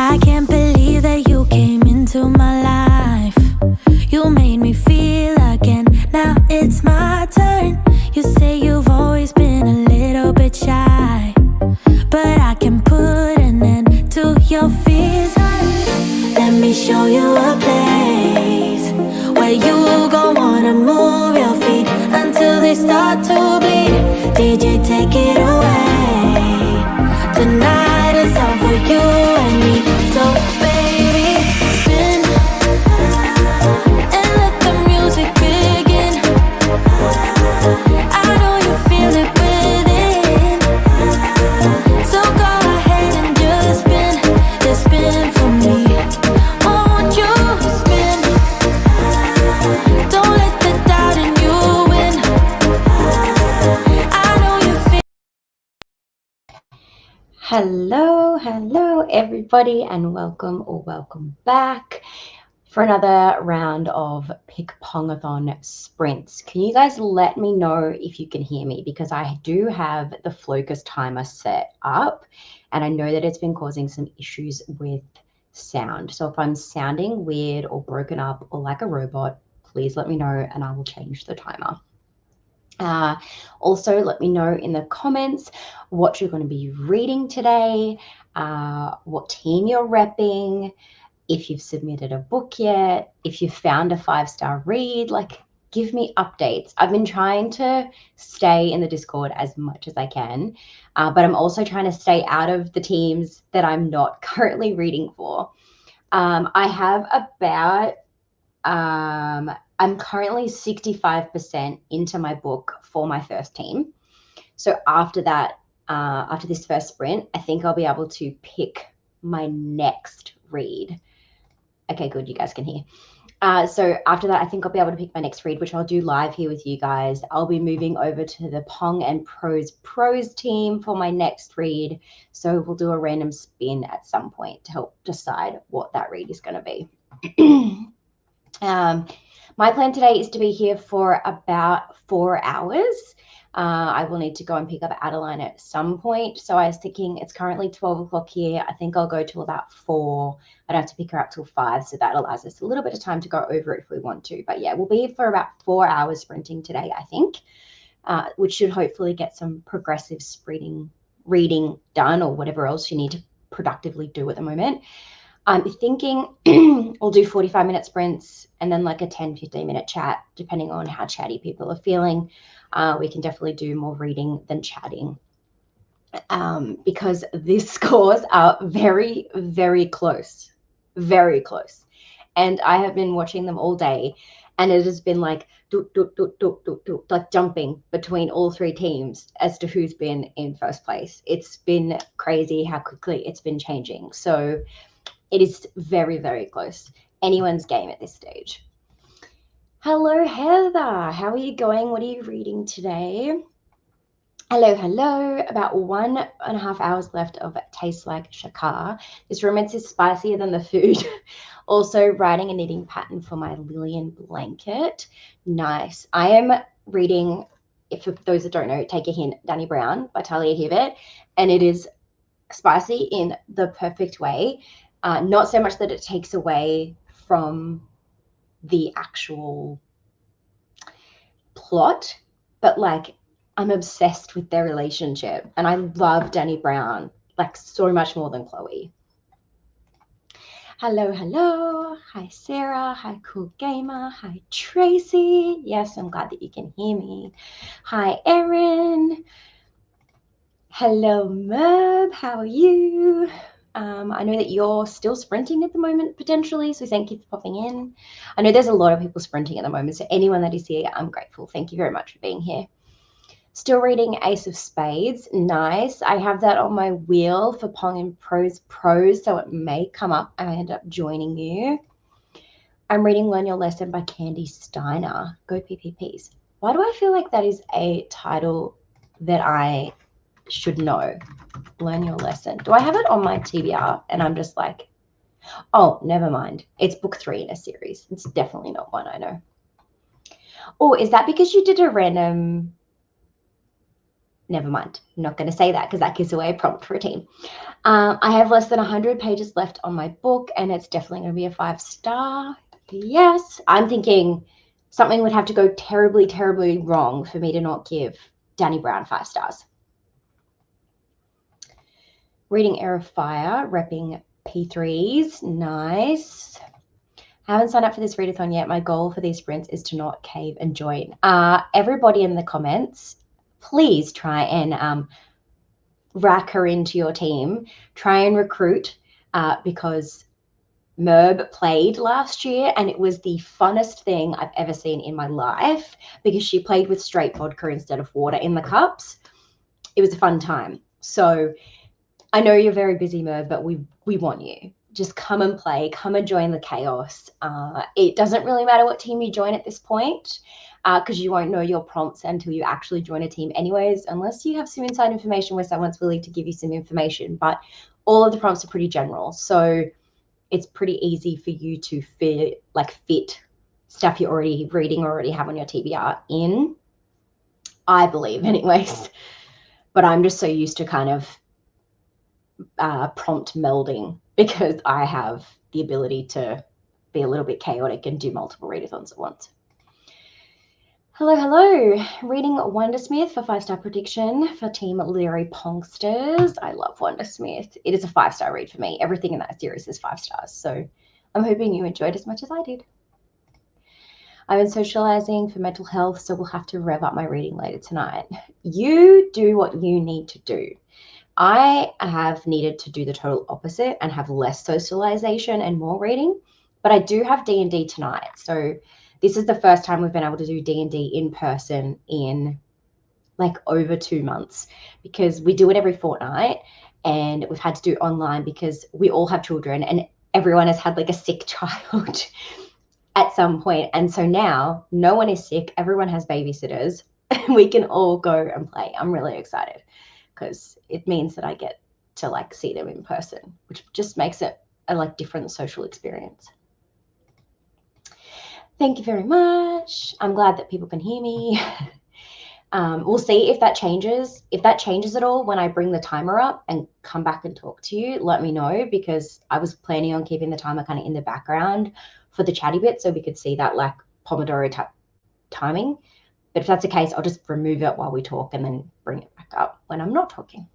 I can't believe that you came into my life. You made me feel again, now it's my turn. You say you've always been a little bit shy, but I can put an end to your fears, honey. Let me show you a place where you gon' wanna move your feet until they start to bleed. DJ, take it away. Tonight is all for you and me. So baby, spin and let the music begin. I know you feel it within, so go ahead and just spin for me. Won't you spin? Don't let the doubt in you win. I know you feel. Hello everybody, and welcome back for another round of Pickpongathon sprints. Can you guys let me know if you can hear me, because I do have the focus timer set up and I know that it's been causing some issues with sound. So if I'm sounding weird or broken up or like a robot, please let me know and I will change the timer. Also, let me know in the comments what you're going to be reading today, what team you're repping, if you've submitted a book yet, if you've found a 5-star read. Like, give me updates. I've been trying to stay in the Discord as much as I can, but I'm also trying to stay out of the teams that I'm not currently reading for. I have about I'm currently 65% into my book for my first team. So after that, after this first sprint, I think I'll be able to pick my next read. Okay, good. You guys can hear. So after that, I think I'll be able to pick my next read, which I'll do live here with you guys. I'll be moving over to the Pong and Prose team for my next read. So we'll do a random spin at some point to help decide what that read is going to be. My plan today is to be here for about 4 hours. I will need to go and pick up Adeline at some point. So I was thinking it's currently 12 o'clock here. I think I'll go till about 4. I don't have to pick her up till 5. So that allows us a little bit of time to go over it if we want to. But yeah, we'll be here for about 4 hours sprinting today, I think, which should hopefully get some progressive reading done, or whatever else you need to productively do at the moment. I'm thinking we'll do 45-minute sprints and then like a 10-15-minute chat, depending on how chatty people are feeling. We can definitely do more reading than chatting, because these scores are very, very close, very close. And I have been watching them all day, and it has been like like jumping between all 3 teams as to who's been in first place. It's been crazy how quickly it's been changing. So it is very, very close. Anyone's game at this stage. Hello, Heather. How are you going? What are you reading today? Hello. About 1.5 hours left of Tastes Like Shakar. This romance is spicier than the food. Also writing a knitting pattern for my Lillian blanket. Nice. I am reading, if for those that don't know, Take a Hint, Danny Brown by Talia Hibbert, and it is spicy in the perfect way. Not so much that it takes away from the actual plot, but like I'm obsessed with their relationship, and I love Danny Brown like so much more than Chloe. Hello. Hi, Sarah. Hi, Cool Gamer. Hi, Tracy. Yes, I'm glad that you can hear me. Hi, Erin. Hello, Merb. How are you? I know that you're still sprinting at the moment, potentially, so thank you for popping in. I know there's a lot of people sprinting at the moment, so anyone that is here, I'm grateful. Thank you very much for being here. Still reading Ace of Spades. Nice. I have that on my wheel for Pong and Prose, so it may come up and I end up joining you. I'm reading Learn Your Lesson by Candy Steiner. Go PPPs. Why do I feel like that is a title that I should know? Learn Your Lesson. Do I have it on my TBR and I'm just like, oh, never mind. It's book 3 in a series. It's definitely not one I know. Oh, is that because you did a random never mind. I'm not going to say that because that gives away a prompt for a team. I have less than 100 pages left on my book, and it's definitely going to be a 5-star. Yes. I'm thinking something would have to go terribly, terribly wrong for me to not give Danny Brown 5 stars. Reading Air of Fire, repping P3s. Nice. I haven't signed up for this readathon yet. My goal for these sprints is to not cave and join. Everybody in the comments, please try and rack her into your team. Try and recruit because Merb played last year and it was the funnest thing I've ever seen in my life because she played with straight vodka instead of water in the cups. It was a fun time. So I know you're very busy, Merb, but we want you. Just come and play, come and join the chaos. It doesn't really matter what team you join at this point because you won't know your prompts until you actually join a team anyways, unless you have some inside information where someone's willing to give you some information. But all of the prompts are pretty general. So it's pretty easy for you to fit stuff you're already reading or already have on your TBR in, I believe anyways. But I'm just so used to kind of prompt melding because I have the ability to be a little bit chaotic and do multiple readathons at once. Hello. Reading Wondersmith for 5-star prediction for Team Leary Pongsters. I love Wondersmith. It is a 5-star read for me. Everything in that series is 5 stars. So I'm hoping you enjoyed as much as I did. I've been socializing for mental health, so we'll have to rev up my reading later tonight. You do what you need to do. I have needed to do the total opposite and have less socialization and more reading, but I do have D&D tonight. So this is the first time we've been able to do D&D in person in like over 2 months because we do it every fortnight and we've had to do online because we all have children and everyone has had like a sick child at some point. And so now no one is sick. Everyone has babysitters and we can all go and play. I'm really excited because it means that I get to like see them in person, which just makes it a like different social experience. Thank you very much. I'm glad that people can hear me. We'll see if that changes. If that changes at all when I bring the timer up and come back and talk to you, let me know because I was planning on keeping the timer kind of in the background for the chatty bit so we could see that like Pomodoro type timing. But if that's the case, I'll just remove it while we talk and then bring it back up when I'm not talking.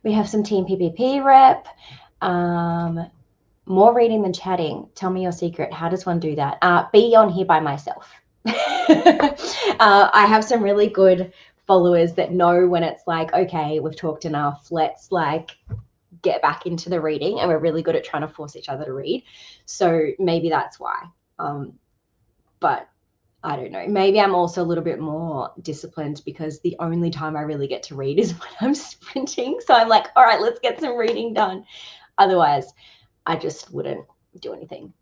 We have some Team PPP rep. More reading than chatting. Tell me your secret. How does one do that? Be on here by myself. I have some really good followers that know when it's like, okay, we've talked enough. Let's like get back into the reading. And we're really good at trying to force each other to read. So maybe that's why. But I don't know. Maybe I'm also a little bit more disciplined because the only time I really get to read is when I'm sprinting. So I'm like, all right, let's get some reading done. Otherwise, I just wouldn't do anything.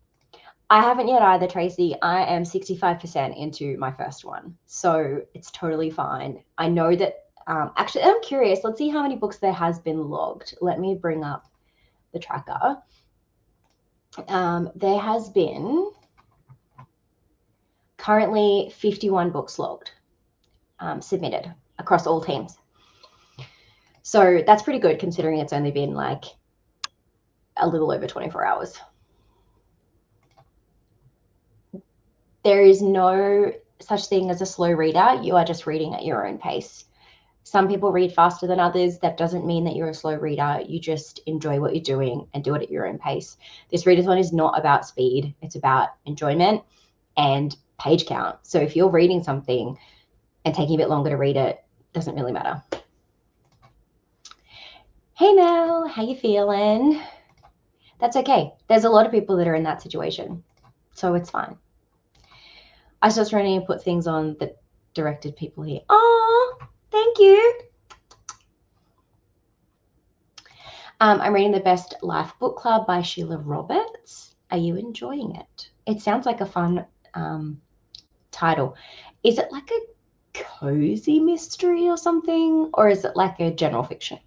I haven't yet either, Tracy. I am 65% into my first one. So it's totally fine. I know that, actually, I'm curious. Let's see how many books there has been logged. Let me bring up the tracker. There has been currently 51 books logged, submitted across all teams. So that's pretty good considering it's only been like a little over 24 hours. There is no such thing as a slow reader. You are just reading at your own pace. Some people read faster than others. That doesn't mean that you're a slow reader. You just enjoy what you're doing and do it at your own pace. This readathon is not about speed. It's about enjoyment and page count. So if you're reading something and taking a bit longer to read it, doesn't really matter. Hey Mel, how you feeling? That's okay. There's a lot of people that are in that situation, so it's fine. I was just trying to put things on that directed people here. Oh, thank you. I'm reading The Best Life Book Club by Sheila Roberts. Are you enjoying it? It sounds like a fun title. Is it like a cozy mystery or something? Or is it like a general fiction?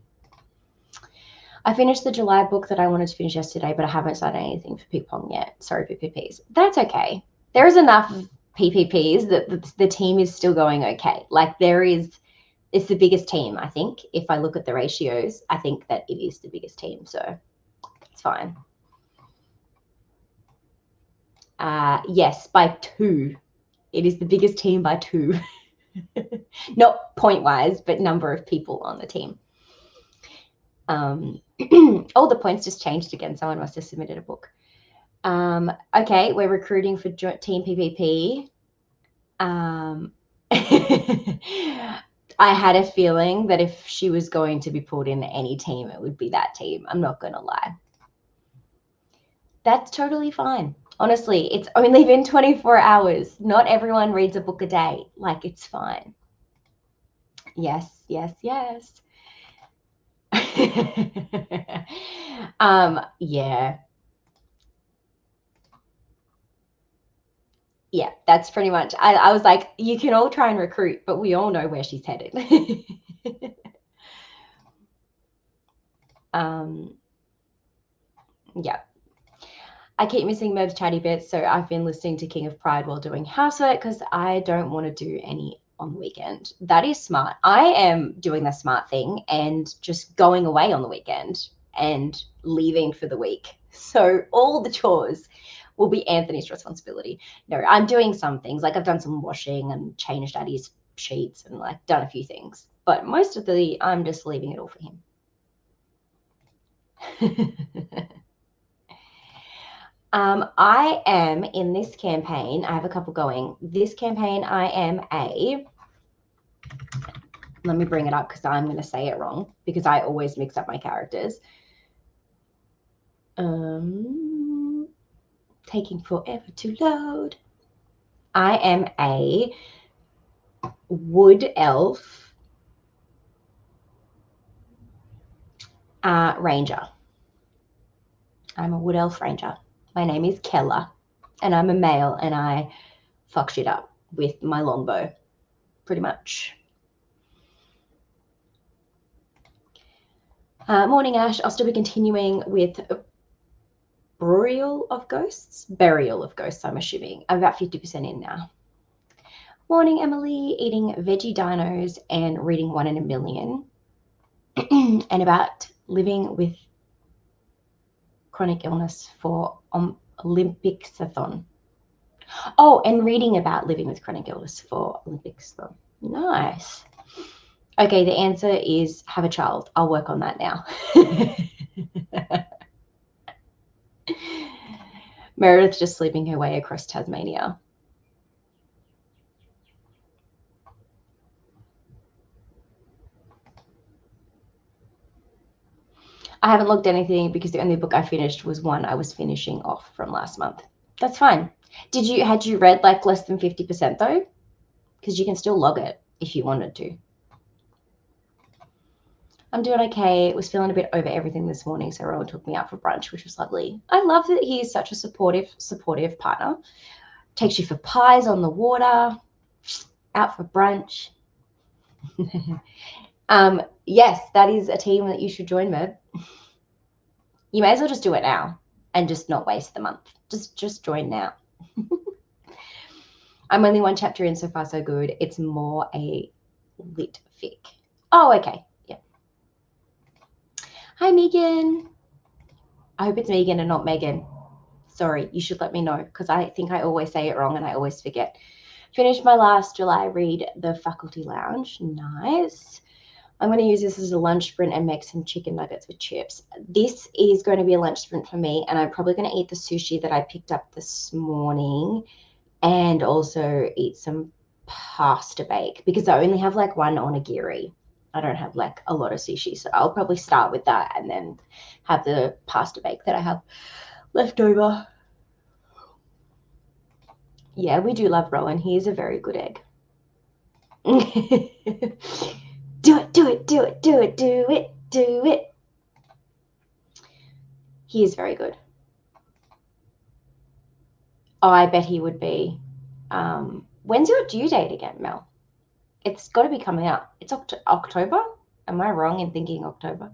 I finished the July book that I wanted to finish yesterday, but I haven't started anything for Pickpong yet. Sorry, PPPs. That's okay. There is enough PPPs that the team is still going okay. Like it's It's the biggest team, I think. If I look at the ratios, I think that it is the biggest team, so it's fine. Yes, by 2. It is the biggest team by 2. Not point-wise, but number of people on the team. Oh, the points just changed again. Someone must have submitted a book. Okay, we're recruiting for Team PPP. I had a feeling that if she was going to be pulled in any team, it would be that team. I'm not going to lie. That's totally fine. Honestly, it's only been 24 hours. Not everyone reads a book a day. Like, it's fine. Yes, yes, yes. Yeah. Yeah, that's pretty much. I was like, you can all try and recruit, but we all know where she's headed. Yeah. I keep missing Merb's chatty bits, so I've been listening to King of Pride while doing housework because I don't want to do any on the weekend. That is smart. I am doing the smart thing and just going away on the weekend and leaving for the week. So all the chores will be Anthony's responsibility. No, I'm doing some things. Like I've done some washing and changed Daddy's sheets and like done a few things. But most of I'm just leaving it all for him. I am in this campaign. I have a couple going. This campaign, I am let me bring it up because I'm going to say it wrong because I always mix up my characters. Taking forever to load. I am a wood elf ranger. I'm a wood elf ranger. My name is Keller, and I'm a male, and I fuck shit up with my longbow, pretty much. Morning, Ash. I'll still be continuing with Burial of Ghosts, I'm assuming. I'm about 50% in now. Morning, Emily. Eating veggie dinos and reading 1 in a Million. And about living with chronic illness for Pickpongathon. Oh, and reading about living with chronic illness for Pickpongathon. Nice. Okay, the answer is have a child. I'll work on that now. Meredith's just sleeping her way across Tasmania. I haven't looked at anything because the only book I finished was one I was finishing off from last month. That's fine. Had you read like less than 50% though? Because you can still log it if you wanted to. I'm doing okay. Was feeling a bit over everything this morning, so Rowan took me out for brunch, which was lovely. I love that he is such a supportive partner. Takes you for pies on the water, out for brunch. Yes, that is a team that you should join, Merb. You may as well just do it now and just not waste the month. Just join now. I'm only 1 chapter in, so far so good. It's more a lit fic. Oh, okay. Yeah. Hi, Megan. I hope it's Megan and not Megan. Sorry, you should let me know because I think I always say it wrong and I always forget. Finished my last July read, The Faculty Lounge. Nice. I'm going to use this as a lunch sprint and make some chicken nuggets with chips. This is going to be a lunch sprint for me, and I'm probably going to eat the sushi that I picked up this morning and also eat some pasta bake because I only have like 1 onigiri. I don't have like a lot of sushi, so I'll probably start with that and then have the pasta bake that I have left over. Yeah, we do love Rowan. He is a very good egg. Do it, do it, do it, do it, do it, do it. He is very good. Oh, I bet he would be. When's your due date again, Mel? It's got to be coming out. It's October? Am I wrong in thinking October?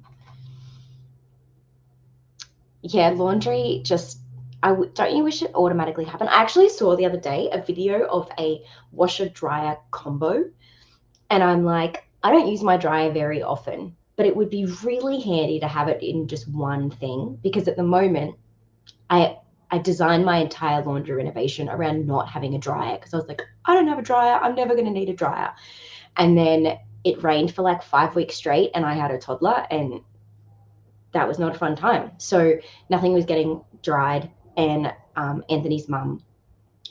Yeah, laundry just... don't you wish it automatically happened? I actually saw the other day a video of a washer-dryer combo, and I'm like, I don't use my dryer very often, but it would be really handy to have it in just one thing, because at the moment I designed my entire laundry renovation around not having a dryer, because I was like, I don't have a dryer. I'm never going to need a dryer. And then it rained for like 5 weeks straight and I had a toddler, and that was not a fun time. So nothing was getting dried. And Anthony's mum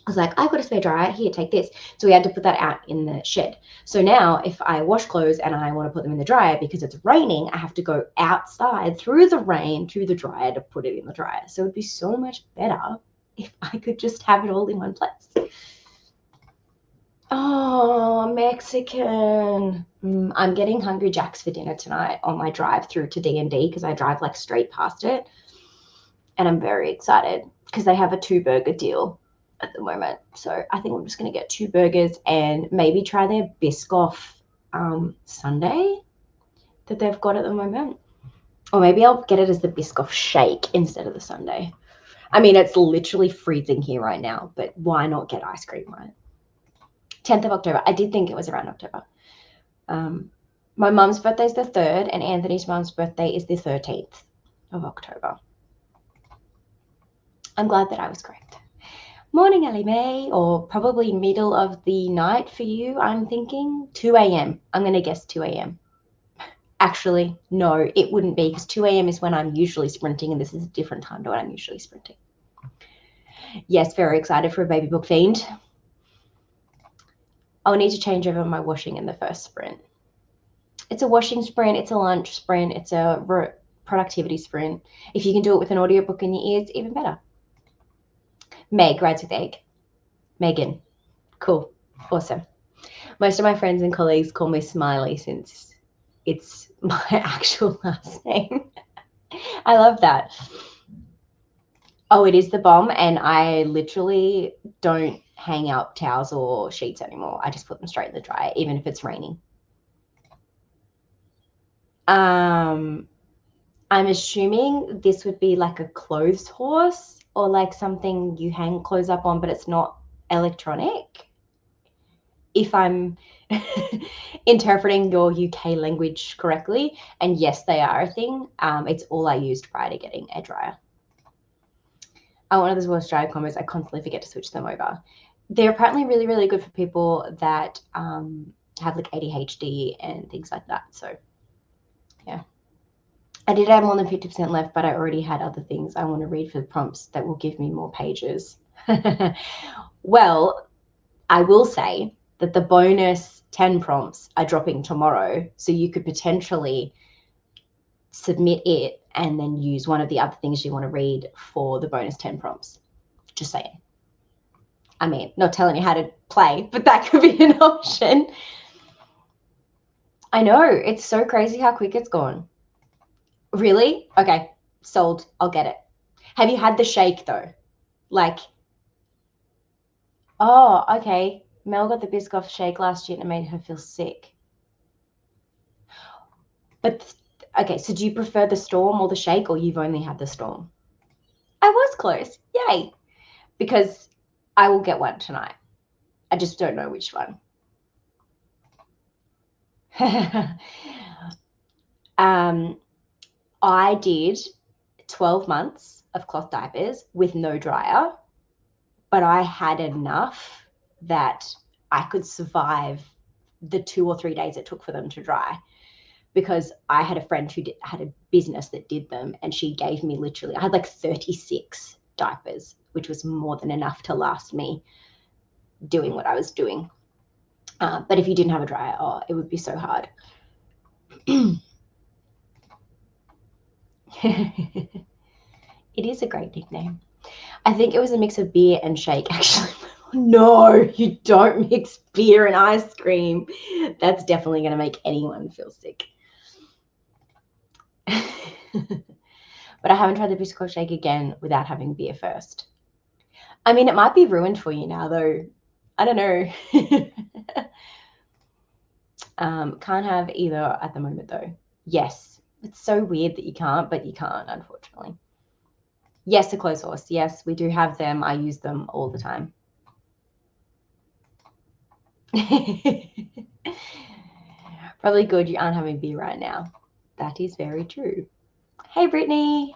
was like, I've got a spare dryer. Here, take this. So we had to put that out in the shed. So now if I wash clothes and I want to put them in the dryer because it's raining, I have to go outside through the rain to the dryer to put it in the dryer. So it'd be so much better if I could just have it all in one place. Oh, Mexican. I'm getting Hungry Jack's for dinner tonight on my drive through to D&D, because I drive like straight past it. And I'm very excited because they have a 2-burger deal at the moment. So I think I'm just going to get 2 burgers and maybe try their Biscoff sundae that they've got at the moment. Or maybe I'll get it as the Biscoff shake instead of the sundae. I mean, it's literally freezing here right now, but why not get ice cream, right? 10th of October. I did think it was around October. My mum's birthday is the 3rd, and Anthony's mum's birthday is the 13th of October. I'm glad that I was correct. Morning, Ellie Mae, or probably middle of the night for you, I'm thinking. 2 a.m. I'm going to guess 2 a.m. Actually, no, it wouldn't be, because 2 a.m. is when I'm usually sprinting, and this is a different time to when I'm usually sprinting. Yes, very excited for a baby book fiend. I'll need to change over my washing in the first sprint. It's a washing sprint, it's a lunch sprint, it's a productivity sprint. If you can do it with an audiobook in your ears, even better. Meg rides with egg. Megan. Cool. Awesome. Most of my friends and colleagues call me Smiley since it's my actual last name. I love that. Oh, it is the bomb, and I literally don't hang up towels or sheets anymore. I just put them straight in the dryer, even if it's raining. I'm assuming this would be like a clothes horse, or like something you hang clothes up on, but it's not electronic. If I'm interpreting your UK language correctly, and yes, they are a thing. It's all I used prior to getting a dryer. One of those World's Dryer combos, I constantly forget to switch them over. They're apparently really, really good for people that have like ADHD and things like that. So yeah. I did have more than 50% left, but I already had other things I want to read for the prompts that will give me more pages. Well, I will say that the bonus 10 prompts are dropping tomorrow. So you could potentially submit it and then use one of the other things you want to read for the bonus 10 prompts. Just saying. I mean, not telling you how to play, but that could be an option. I know. It's so crazy how quick it's gone. Really? Okay. Sold. I'll get it. Have you had the shake though? Like, oh, okay. Mel got the Biscoff shake last year and it made her feel sick. But, okay, so do you prefer the Storm or the shake, or you've only had the Storm? I was close. Yay. Because I will get one tonight. I just don't know which one. I did 12 months of cloth diapers with no dryer, but I had enough that I could survive the 2 or 3 days it took for them to dry, because I had a friend who had a business that did them, and she gave me literally, I had like 36 diapers, which was more than enough to last me doing what I was doing. But if you didn't have a dryer, oh, it would be so hard. It is a great nickname. I think it was a mix of beer and shake, actually. No, you don't mix beer and ice cream. That's definitely going to make anyone feel sick. But I haven't tried the Biscoff shake again without having beer first. I mean, it might be ruined for you now, though. I don't know. Can't have either at the moment, though. Yes. It's so weird that you can't, but you can't, unfortunately. Yes, a clothes horse. Yes, we do have them. I use them all the time. Probably good you aren't having beer right now. That is very true. Hey, Brittany.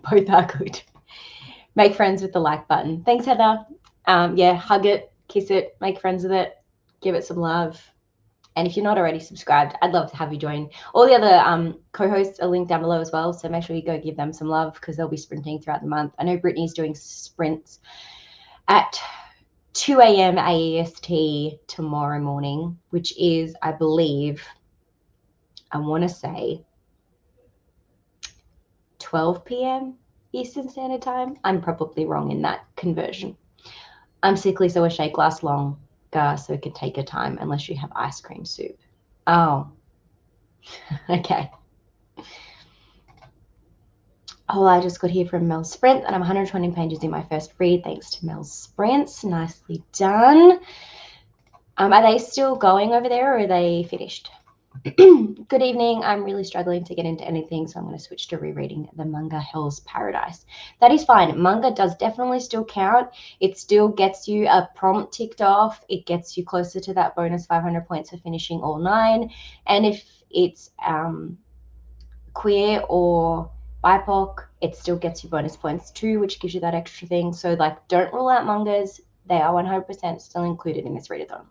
Both are good. Make friends with the like button. Thanks, Heather. Yeah, hug it, kiss it, make friends with it, give it some love. And if you're not already subscribed, I'd love to have you join. All the other co-hosts are linked down below as well, so make sure you go give them some love because they'll be sprinting throughout the month. I know Brittany's doing sprints at 2 a.m. AEST tomorrow morning, which is, I believe, I want to say 12 p.m. Eastern Standard Time. I'm probably wrong in that conversion. I'm sickly, so a shake lasts longer, so it can take your time unless you have ice cream soup. Oh, okay. Oh, I just got here from Mel's Sprint, and I'm 120 pages in my first read, thanks to Mel's Sprints. Nicely done. Are they still going over there, or are they finished? Good evening. I'm really struggling to get into anything, so I'm going to switch to rereading the manga Hell's Paradise. That is fine. Manga does definitely still count. It still gets you a prompt ticked off. It gets you closer to that bonus 500 points for finishing all 9. And if it's queer or BIPOC, it still gets you bonus points too, which gives you that extra thing. So, like, don't rule out mangas. They are 100% still included in this readathon.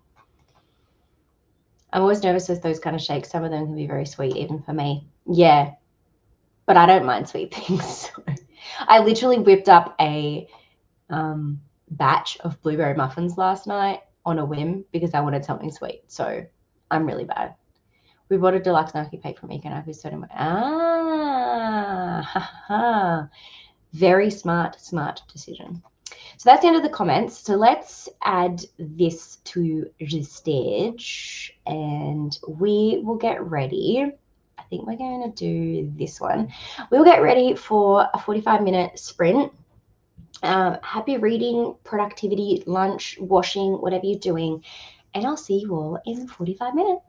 I'm always nervous with those kind of shakes. Some of them can be very sweet, even for me. Yeah, but I don't mind sweet things. I literally whipped up a batch of blueberry muffins last night on a whim because I wanted something sweet. So I'm really bad. We bought a deluxe Naki cake from Economic Soda. Very smart decision. So that's the end of the comments. So let's add this to the stage and we will get ready. I think we're going to do this one. We'll get ready for a 45-minute sprint. Happy reading, productivity, lunch, washing, whatever you're doing. And I'll see you all in 45 minutes.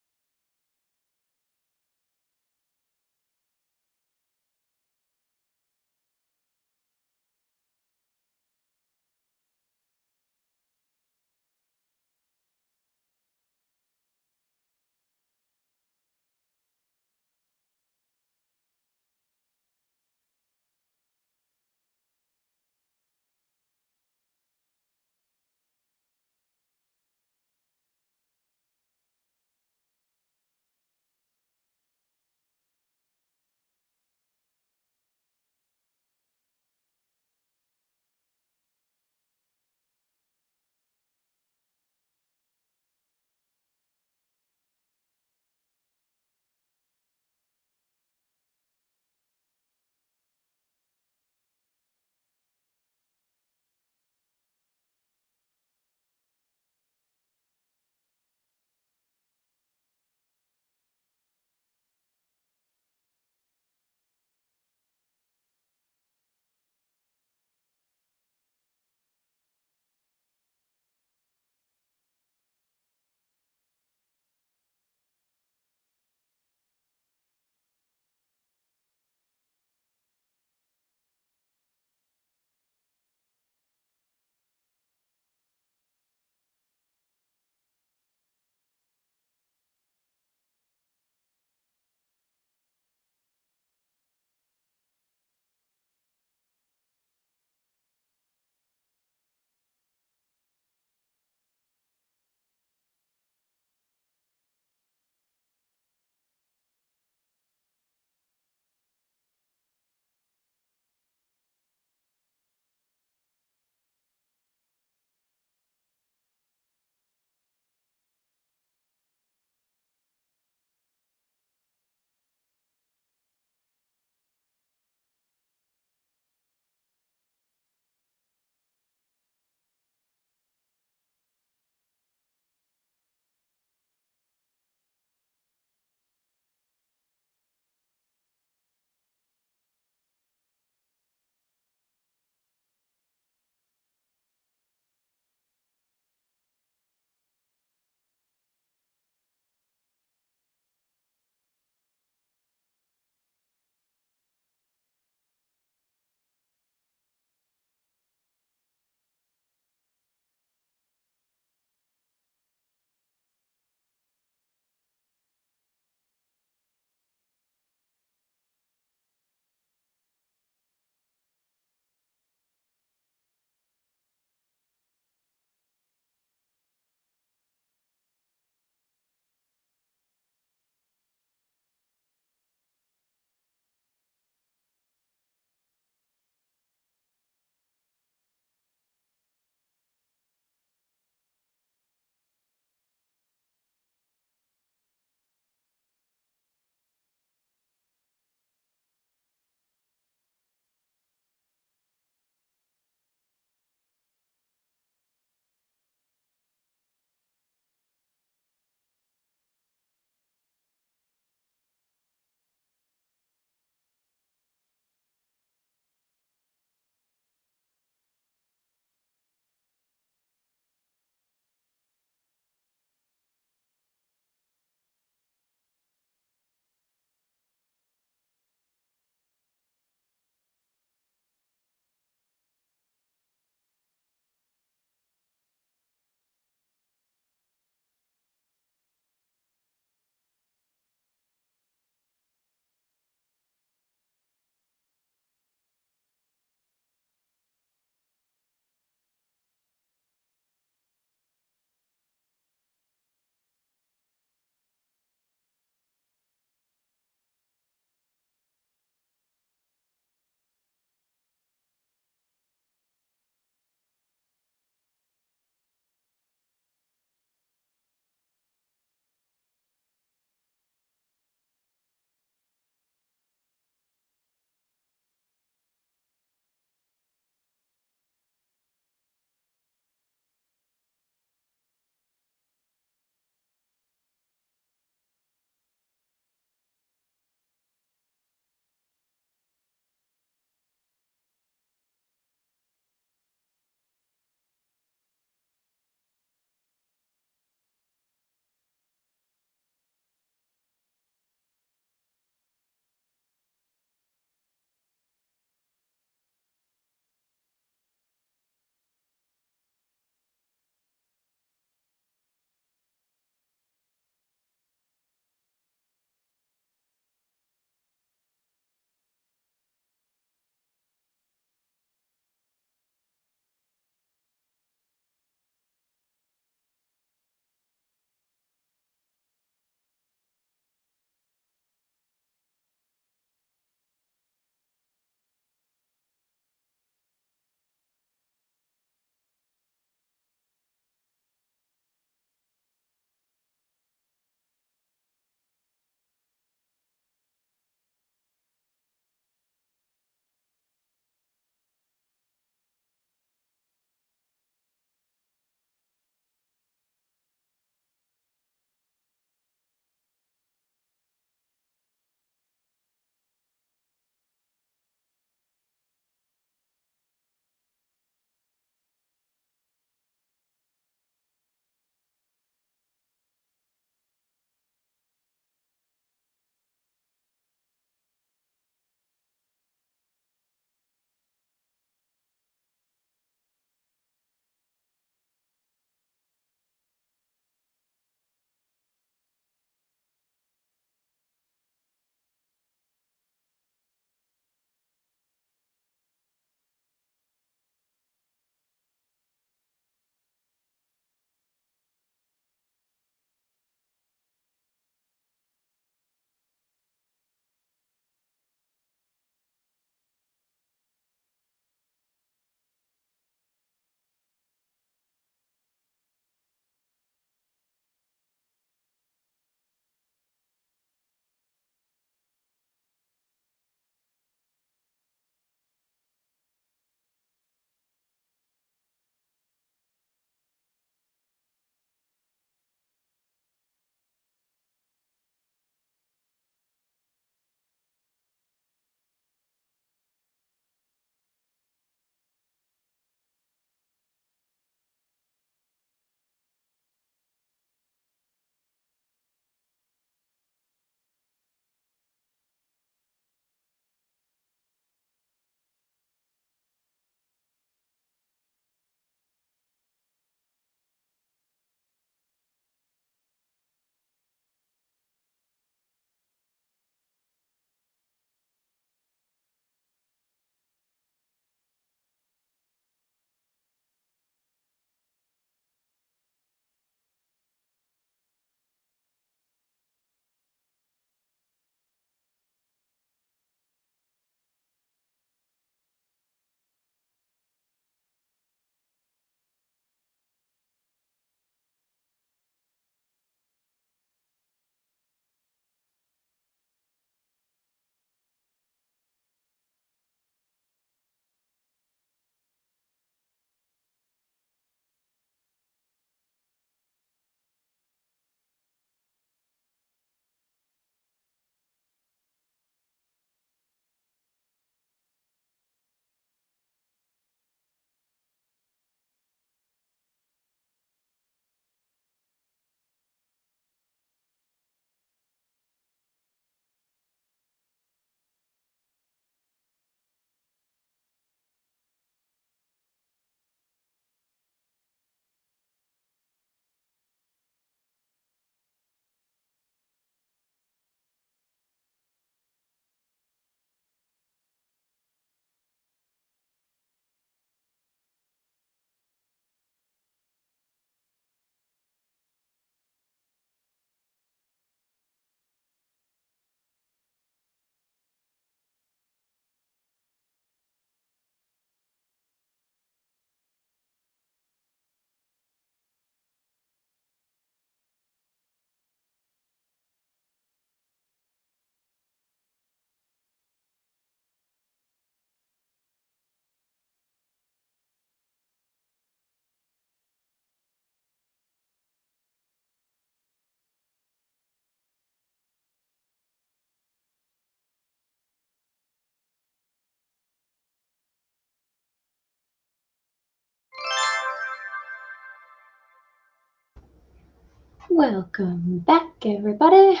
Welcome back, everybody.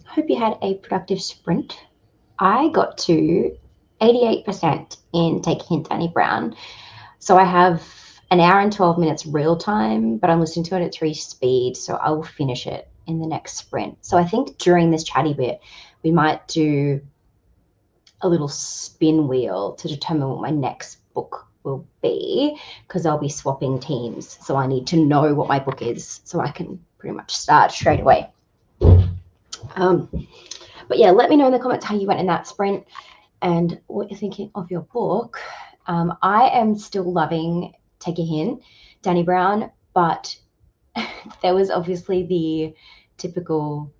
Hope you had a productive sprint. I got to 88% in Take a Hint, Danny Brown. So I have an hour and 12 minutes real time, but I'm listening to it at 3 speed, so I will finish it in the next sprint. So I think during this chatty bit, we might do a little spin wheel to determine what my next book will be, because I'll be swapping teams. So I need to know what my book is so I can pretty much start straight away. But yeah, let me know in the comments how you went in that sprint and what you're thinking of your book. I am still loving Take a Hint, Danny Brown, but there was obviously the typical,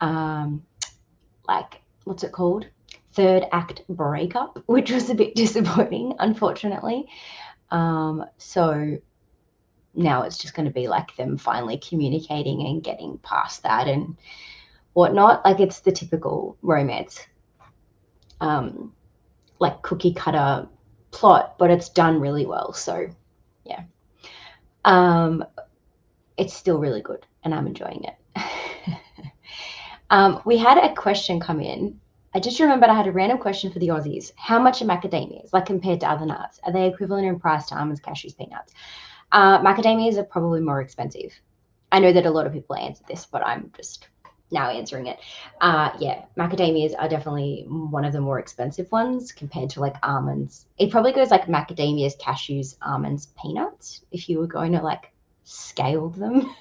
like, what's it called? Third act breakup, which was a bit disappointing, unfortunately. So now it's just going to be like them finally communicating and getting past that and whatnot. Like, it's the typical romance, like cookie cutter plot, but it's done really well. So yeah, it's still really good and I'm enjoying it. We had a question come in. I just remembered I had a random question for the Aussies. How much are macadamias, like compared to other nuts? Are they equivalent in price to almonds, cashews, peanuts? Macadamias are probably more expensive. I know that a lot of people answered this, but I'm just now answering it. Yeah, macadamias are definitely one of the more expensive ones compared to like almonds. It probably goes like macadamias, cashews, almonds, peanuts, if you were going to like scale them.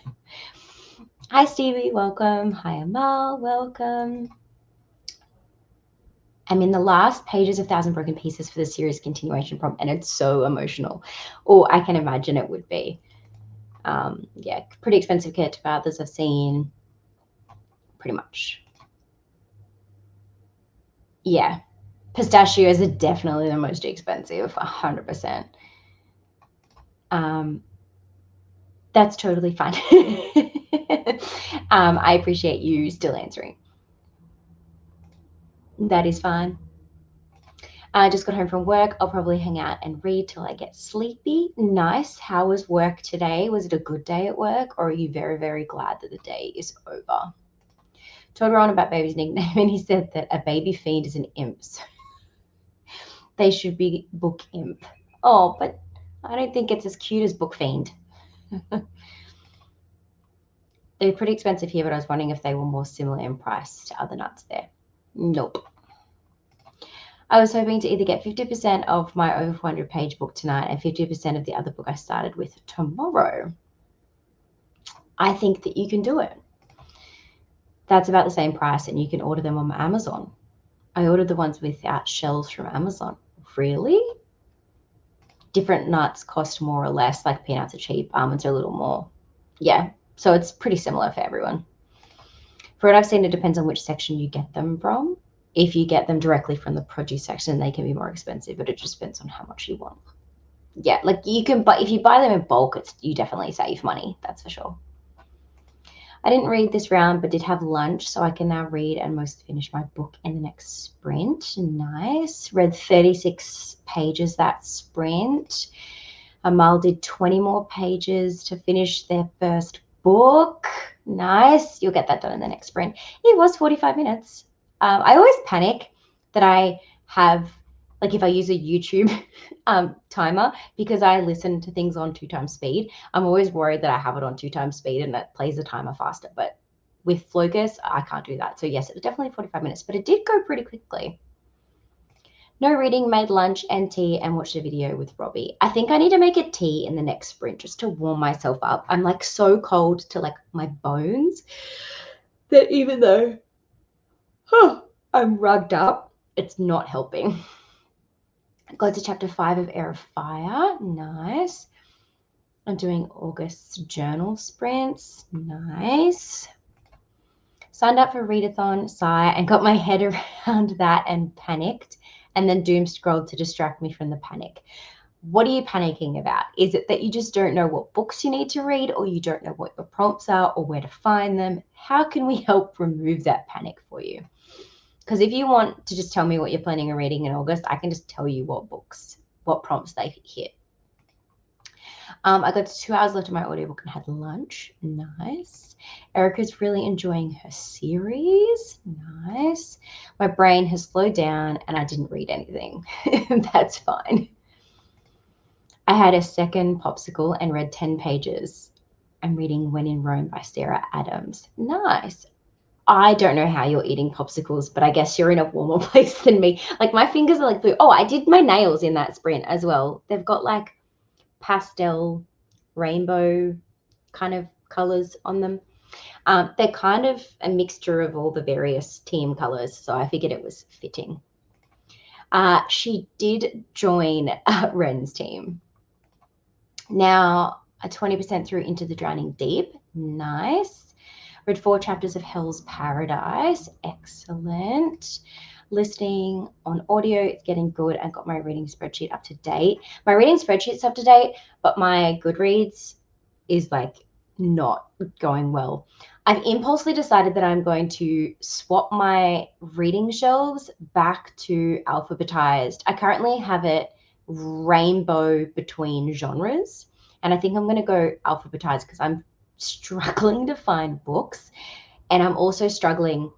Hi, Stevie, welcome. Hi, Amal, welcome. I'm in the last pages of Thousand Broken Pieces for the series continuation prompt, and it's so emotional. Or I can imagine it would be. Yeah, pretty expensive compared to others I've seen. Pretty much. Yeah, pistachios are definitely the most expensive, 100%. That's totally fine. I appreciate you still answering. That is fine. I just got home from work. I'll probably hang out and read till I get sleepy. Nice. How was work today? Was it a good day at work, or are you very, very glad that the day is over? Told Ron about baby's nickname, and he said that a baby fiend is an imp. So they should be Book Imp. Oh, but I don't think it's as cute as Book Fiend. They're pretty expensive here, but I was wondering if they were more similar in price to other nuts there. Nope. I was hoping to either get 50% of my over 400-page book tonight and 50% of the other book I started with tomorrow. I think that you can do it. That's about the same price, and you can order them on Amazon. I ordered the ones without shells from Amazon. Really? Different nuts cost more or less, like peanuts are cheap, almonds are a little more. Yeah, so it's pretty similar for everyone. For what I've seen, it depends on which section you get them from. If you get them directly from the produce section, they can be more expensive, but it just depends on how much you want. Yeah, like you can buy, if you buy them in bulk, you definitely save money, that's for sure. I didn't read this round, but did have lunch, so I can now read and most finish my book in the next sprint. Nice. Read 36 pages that sprint. Amal did 20 more pages to finish their first book. Nice. You'll get that done in the next sprint. It was 45 minutes. I always panic that I have, like, if I use a YouTube timer, because I listen to things on 2x speed, I'm always worried that I have it on 2x speed and that plays the timer faster. But with Focus, I can't do that. So yes, it was definitely 45 minutes, but it did go pretty quickly. No reading, made lunch and tea, and watched a video with Robbie. I think I need to make a tea in the next sprint just to warm myself up. I'm like so cold to like my bones that even though I'm rugged up, it's not helping. Got to chapter 5 of Air of Fire. Nice. I'm doing August's journal sprints. Nice. Signed up for readathon, sigh, and got my head around that and panicked, and then doom scrolled to distract me from the panic. What are you panicking about? Is it that you just don't know what books you need to read, or you don't know what your prompts are or where to find them? How can we help remove that panic for you? Because if you want to just tell me what you're planning on reading in August, I can just tell you what books, what prompts they hit. I got 2 hours left of my audiobook and had lunch. Nice. Erica's really enjoying her series. Nice. My brain has slowed down and I didn't read anything. That's fine. I had a second popsicle and read 10 pages. I'm reading When in Rome by Sarah Adams. Nice. I don't know how you're eating popsicles, but I guess you're in a warmer place than me. Like my fingers are like blue. Oh, I did my nails in that sprint as well. They've got like pastel rainbow kind of colors on them. They're kind of a mixture of all the various team colors, so I figured it was fitting. She did join Ren's team. Now, 20% through Into the Drowning Deep. Nice. Read 4 chapters of Hell's Paradise. Excellent. Listening on audio, it's getting good. I got my reading spreadsheet up to date. My reading spreadsheet's up to date, but my Goodreads is like not going well. I've impulsively decided that I'm going to swap my reading shelves back to alphabetized. I currently have it rainbow between genres, and I think I'm going to go alphabetized because I'm struggling to find books, and I'm also struggling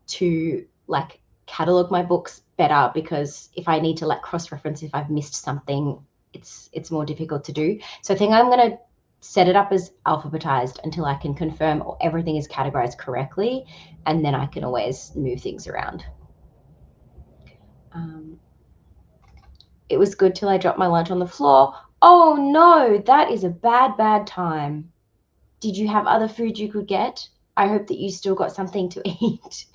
to like catalog my books better, because if I need to like cross-reference if I've missed something, it's more difficult to do. So I think I'm going to set it up as alphabetized until I can confirm everything is categorized correctly, and then I can always move things around. It was good till I dropped my lunch on the floor. Oh no, that is a bad time. Did you have other food you could get? I hope that you still got something to eat.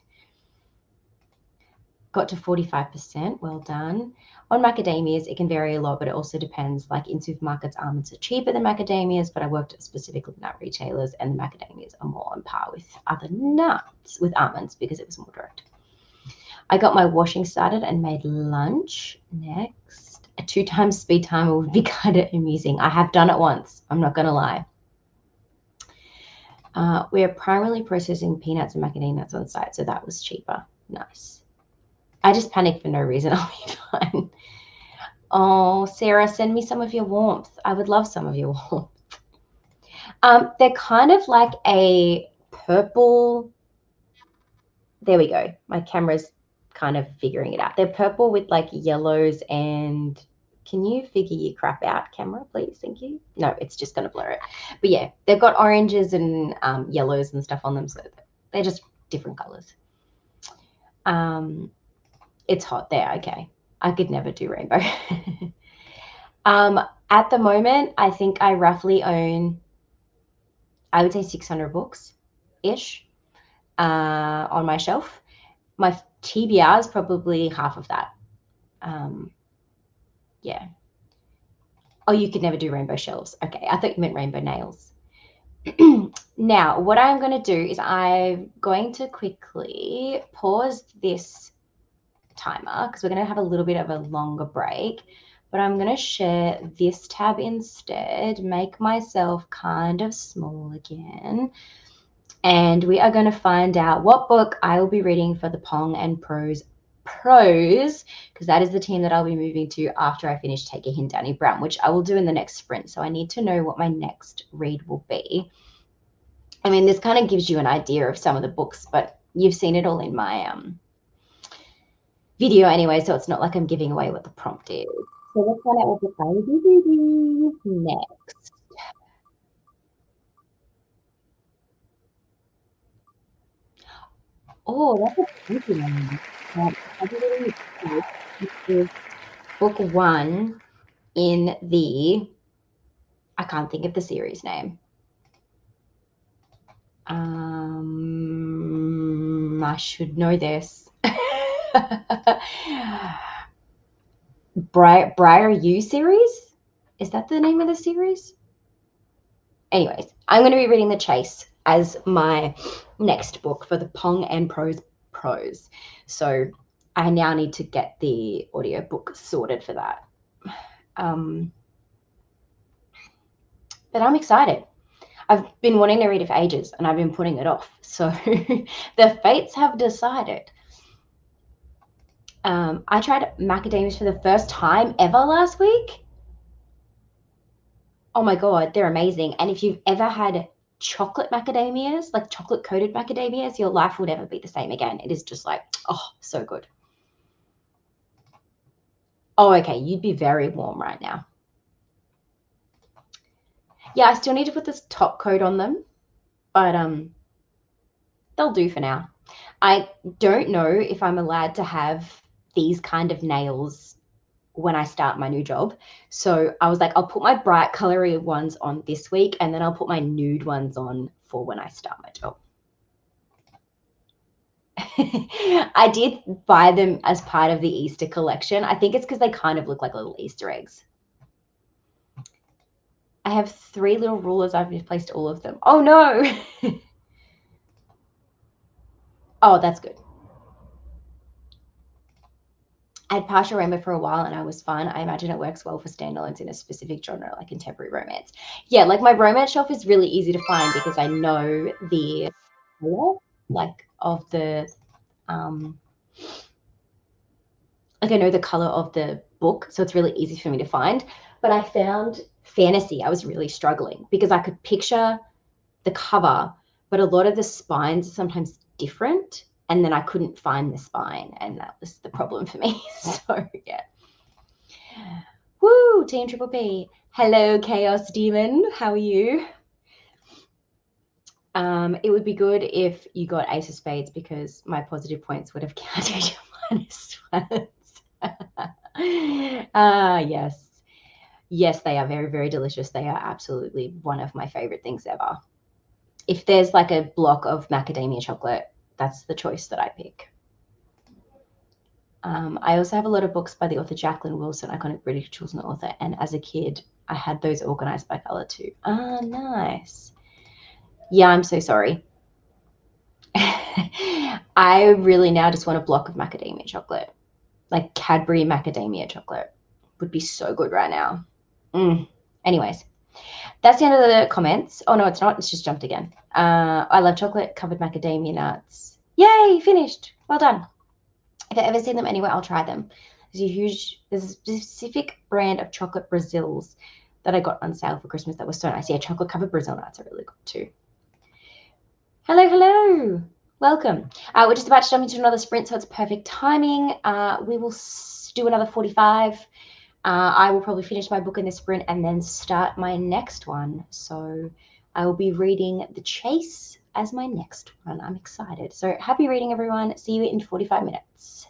Got to 45%, well done. On macadamias, it can vary a lot, but it also depends. Like in supermarkets, almonds are cheaper than macadamias, but I worked at specifically nut retailers, and the macadamias are more on par with other nuts, with almonds, because it was more direct. I got my washing started and made lunch. Next. A 2 times speed timer would be kind of amusing. I have done it once, I'm not going to lie. We are primarily processing peanuts and macadamia nuts on site, so that was cheaper. Nice. I just panicked for no reason. I'll be fine. Oh, Sarah, send me some of your warmth. I would love some of your warmth. They're kind of like a purple. There we go. My camera's kind of figuring it out. They're purple with like yellows and... Can you figure your crap out, camera, please? Thank you. No, it's just going to blur it. But yeah, they've got oranges and yellows and stuff on them, so they're just different colors. It's hot there. Okay. I could never do rainbow. At the moment, I think I roughly own, I would say 600 books-ish on my shelf. My TBR is probably half of that. Yeah. Oh, you could never do rainbow shelves. Okay. I thought you meant rainbow nails. Now, what I'm going to do is I'm going to quickly pause this timer because we're going to have a little bit of a longer break, but I'm going to share this tab instead, make myself kind of small again, and we are going to find out what book I will be reading for the Pong and Pros, because that is the team that I'll be moving to after I finish Take a Hint, Danny Brown, which I will do in the next sprint. So I need to know what my next read will be. I mean, this kind of gives you an idea of some of the books, but you've seen it all in my video anyway, so it's not like I'm giving away what the prompt is. So let's find out what book I will be reading next. Oh, that's a tricky one. This is book 1 in the, I can't think of the series name. I should know this. Briar U series? Is that the name of the series? Anyways, I'm going to be reading The Chase as my next book for the Pong and Pros. So I now need to get the audiobook sorted for that. But I'm excited. I've been wanting to read it for ages and I've been putting it off. So the fates have decided. I tried macadamias for the first time ever last week. Oh my God, they're amazing. And if you've ever had chocolate macadamias, like chocolate coated macadamias, your life will never be the same again. It is just like, oh, so good. Oh, okay. You'd be very warm right now. Yeah, I still need to put this top coat on them, but they'll do for now. I don't know if I'm allowed to have these kind of nails when I start my new job. So I was like, I'll put my bright colory ones on this week, and then I'll put my nude ones on for when I start my job. I did buy them as part of the Easter collection. I think it's because they kind of look like little Easter eggs. I have 3 little rulers. I've replaced all of them. Oh no. Oh, that's good. I had partial rainbow for a while and I was fun. I imagine it works well for standalones in a specific genre like contemporary romance. Yeah, like my romance shelf is really easy to find because I know the color, like of the um like I know the color of the book, so it's really easy for me to find. But I found fantasy, I was really struggling because I could picture the cover, but a lot of the spines are sometimes different, and then I couldn't find the spine, and that was the problem for me. So yeah. Woo, Team Triple P. Hello, Chaos Demon. How are you? It would be good if you got Ace of Spades because my positive points would have counted your minus ones. Yes. Yes, they are very, very delicious. They are absolutely one of my favorite things ever. If there's like a block of macadamia chocolate, that's the choice that I pick. I also have a lot of books by the author Jacqueline Wilson, iconic British children's author, and as a kid, I had those organized by color too. Ah, nice. Yeah, I'm so sorry. I really now just want a block of macadamia chocolate, like Cadbury macadamia chocolate would be so good right now. Anyways, that's the end of the comments. Oh no, it's not. It's just jumped again. I love chocolate covered macadamia nuts. Yay, finished. Well done. If I've ever seen them anywhere, I'll try them. There's a specific brand of chocolate Brazils that I got on sale for Christmas that was so nice. Yeah, chocolate covered Brazil nuts are really good too. Hello, hello. Welcome. We're just about to jump into another sprint, so it's perfect timing. We will do another 45. I will probably finish my book in this sprint and then start my next one. So I will be reading The Chase as my next one. I'm excited. So happy reading, everyone. See you in 45 minutes.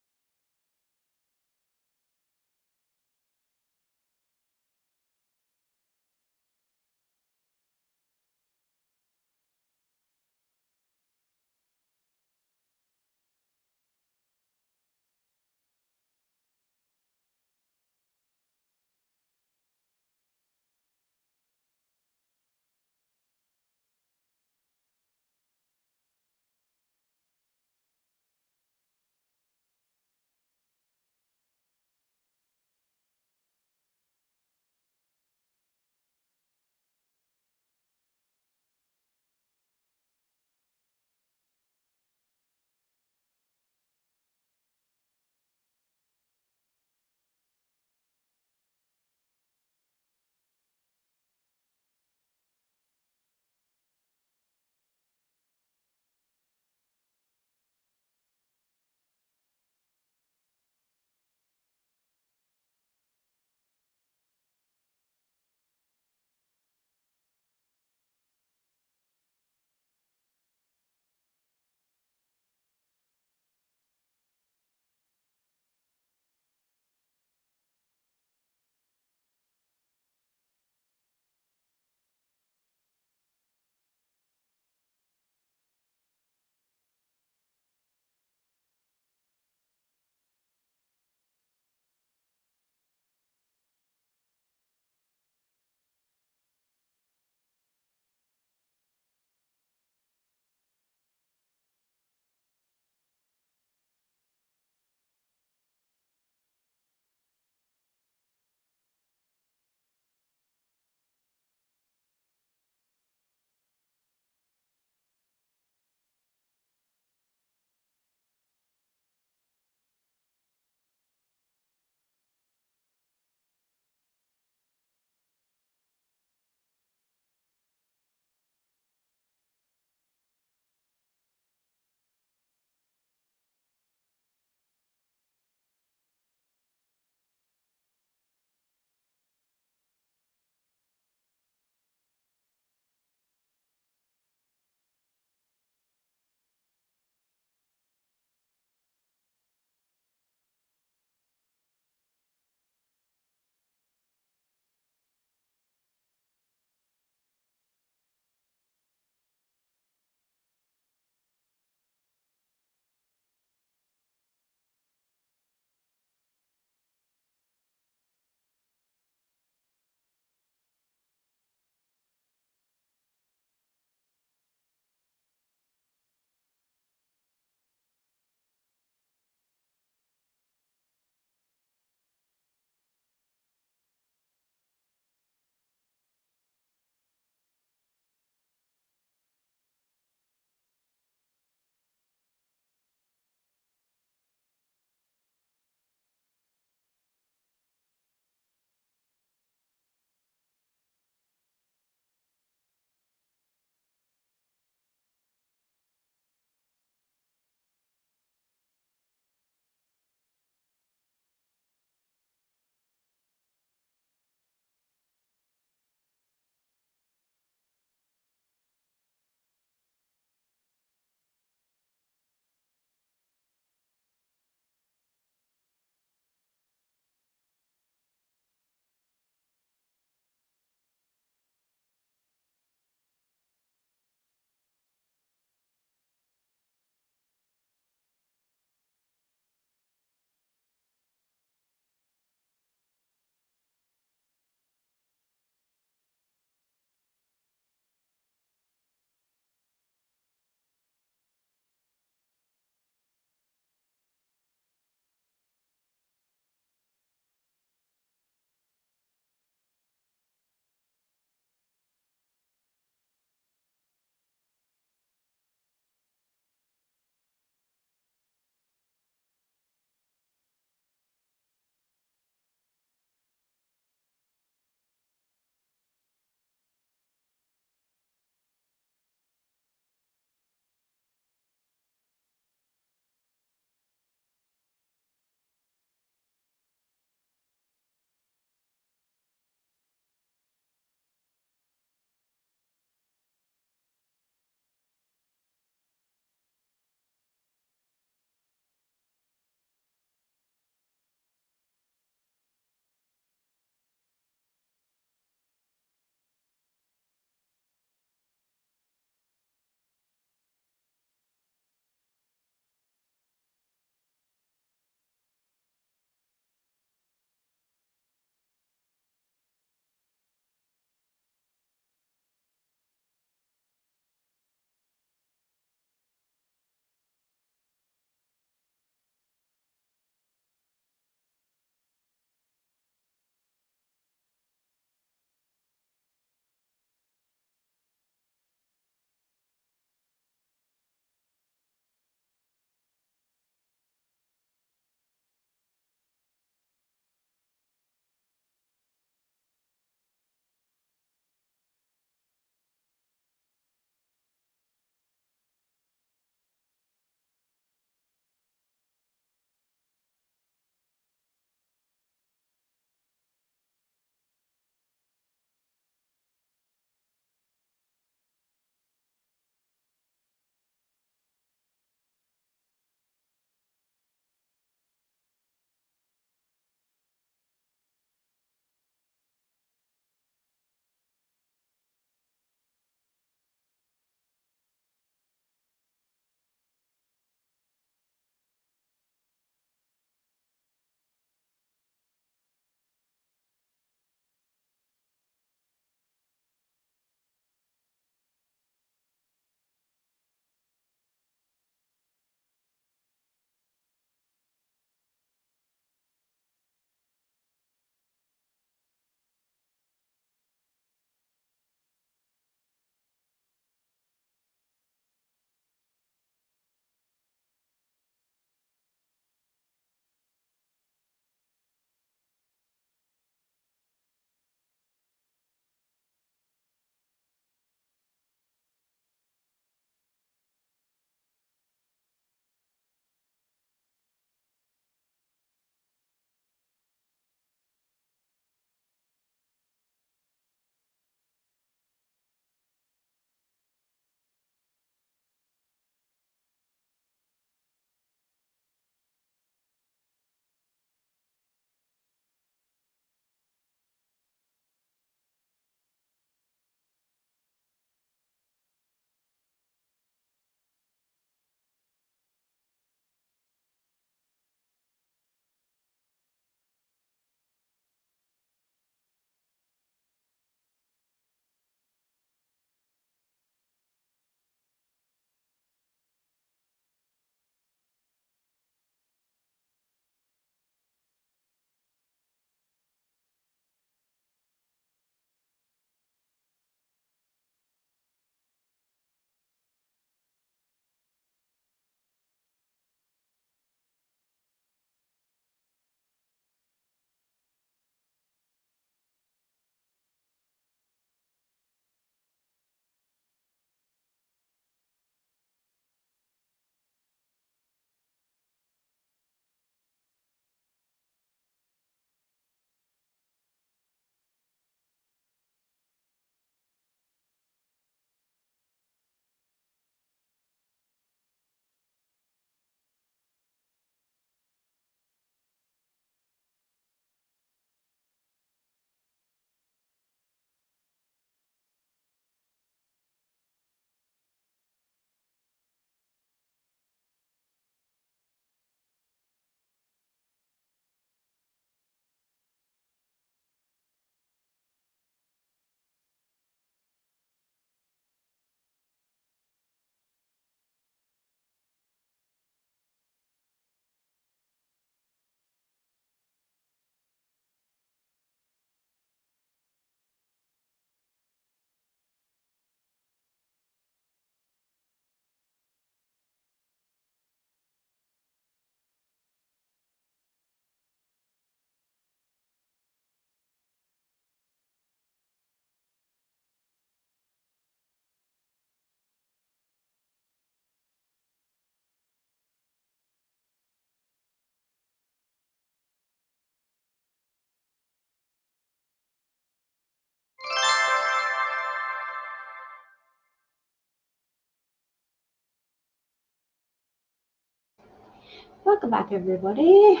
Welcome back, everybody.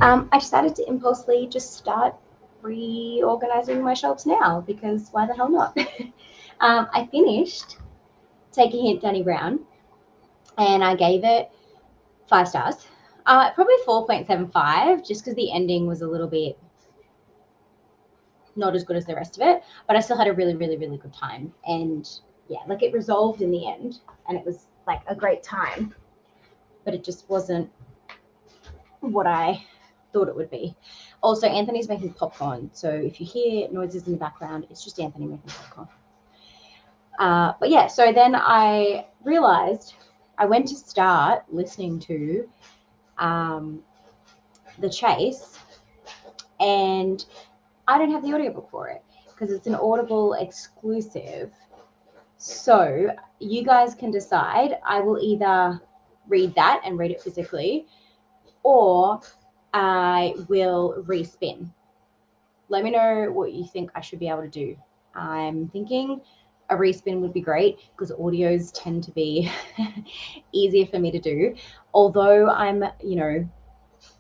I decided to impulsively just start reorganizing my shelves now because why the hell not? I finished Take a Hint, Danny Brown, and I gave it 5 stars. Probably 4.75, just because the ending was a little bit not as good as the rest of it, but I still had a really, really, really good time. And yeah, like it resolved in the end, and it was like a great time, but it just wasn't what I thought it would be. Also, Anthony's making popcorn, so if you hear noises in the background, it's just Anthony making popcorn. But yeah, so then I realized I went to start listening to The Chase, and I don't have the audiobook for it because it's an Audible exclusive. So you guys can decide. I will either read that and read it physically, or I will respin. Let me know what you think I should be able to do. I'm thinking a respin would be great because audios tend to be easier for me to do. Although I'm,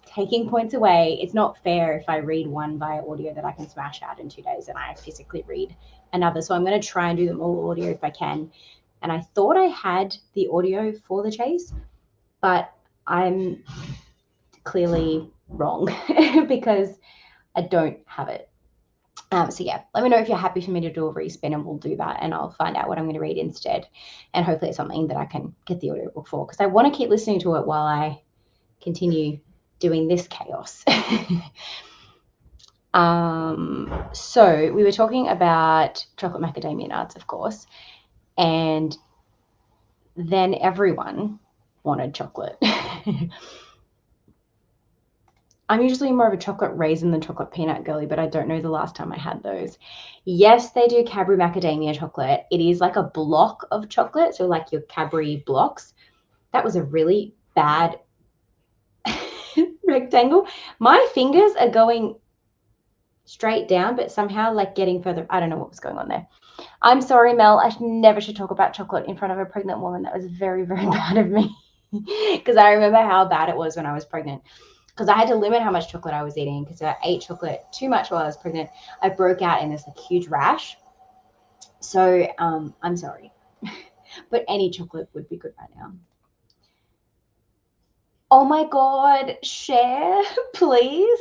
taking points away, it's not fair if I read one via audio that I can smash out in 2 days and I physically read another. So I'm going to try and do them all audio if I can. And I thought I had the audio for The Chase, but I'm clearly wrong because I don't have it. So yeah, let me know if you're happy for me to do a respin and we'll do that and I'll find out what I'm going to read instead. And hopefully it's something that I can get the audiobook for because I want to keep listening to it while I continue doing this chaos. So we were talking about chocolate macadamia nuts, of course, and then everyone wanted chocolate. I'm usually more of a chocolate raisin than chocolate peanut girly, but I don't know the last time I had those. Yes, they do Cadbury macadamia chocolate. It is like a block of chocolate, so like your Cadbury blocks. That was a really bad rectangle. My fingers are going straight down, but somehow like getting further. I don't know what was going on there. I'm sorry, Mel. I never should talk about chocolate in front of a pregnant woman. That was very, very bad of me because I remember how bad it was when I was pregnant. Because I had to limit how much chocolate I was eating because I ate chocolate too much while I was pregnant. I broke out in this like huge rash. So I'm sorry, but any chocolate would be good right now. Oh my God, share, please.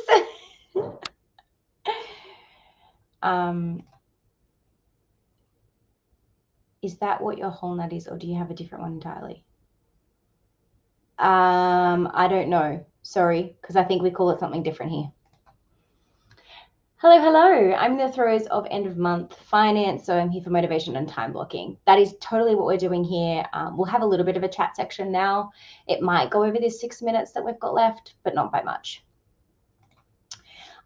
Is that what your whole nut is, or do you have a different one entirely? I don't know. Sorry, because I think we call it something different here. Hello, hello. I'm in the throes of end of month finance, so I'm here for motivation and time blocking. That is totally what we're doing here. We'll have a little bit of a chat section now. It might go over this 6 minutes that we've got left, but not by much.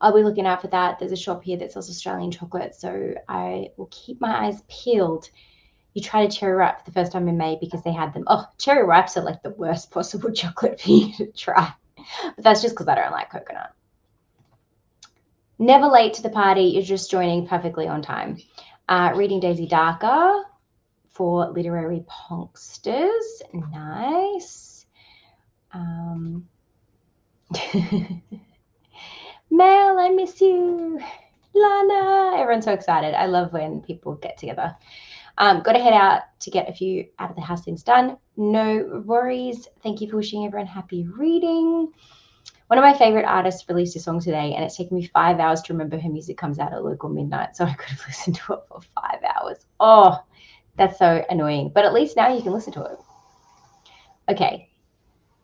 I'll be looking out for that. There's a shop here that sells Australian chocolate, so I will keep my eyes peeled. You tried a cherry wrap for the first time in May because they had them. Oh, cherry wraps are like the worst possible chocolate for you to try. But that's just because I don't like coconut. Never late to the party. You're just joining perfectly on time. Reading Daisy Darker for literary punksters. Nice. Mel, I miss you. Lana. Everyone's so excited. I love when people get together. Got to head out to get a few out of the house things done. No worries. Thank you for wishing everyone happy reading. One of my favorite artists released a song today, and it's taken me 5 hours to remember her music comes out at local midnight, so I could have listened to it for 5 hours. Oh, that's so annoying. But at least now you can listen to it. Okay.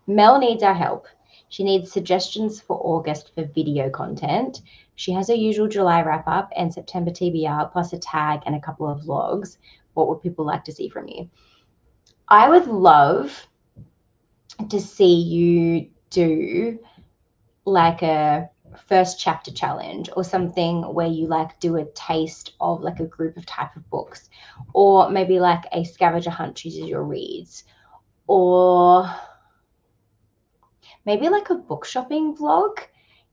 Mel needs our help. She needs suggestions for August for video content. She has her usual July wrap-up and September TBR, plus a tag and a couple of vlogs. What would people like to see from you? I would love to see you do like a first chapter challenge or something where you like do a taste of like a group of type of books, or maybe like a scavenger hunt chooses your reads, or maybe like a book shopping vlog.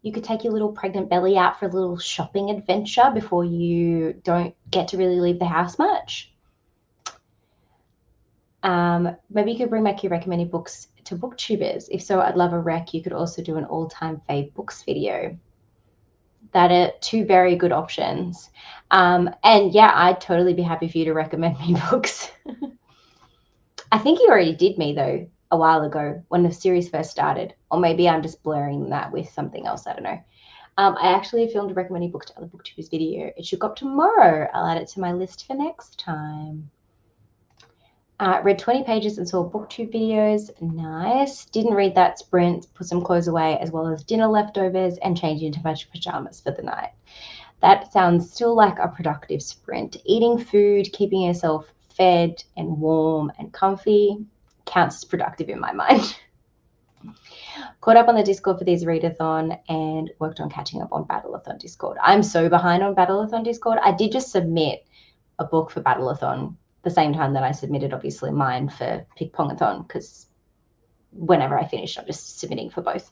You could take your little pregnant belly out for a little shopping adventure before you don't get to really leave the house much. Maybe you could bring back your recommended books to booktubers? If so, I'd love a rec. You could also do an all-time fave books video. That are two very good options. And yeah, I'd totally be happy for you to recommend me books. I think you already did me though a while ago when the series first started, or maybe I'm just blurring that with something else. I don't know. I actually filmed a recommending books to other booktubers video. It should go up tomorrow. I'll add it to my list for next time. Read 20 pages and saw booktube videos. Nice. Didn't read that sprint. Put some clothes away as well as dinner leftovers and changed into my pajamas for the night. That sounds still like a productive sprint. Eating food, keeping yourself fed and warm and comfy counts as productive in my mind. Caught up on the Discord for these readathon and worked on catching up on Battleathon Discord. I'm so behind on Battleathon Discord. I did just submit a book for Battleathon the same time that I submitted, obviously, mine for Pickpongathon, because whenever I finish, I'm just submitting for both.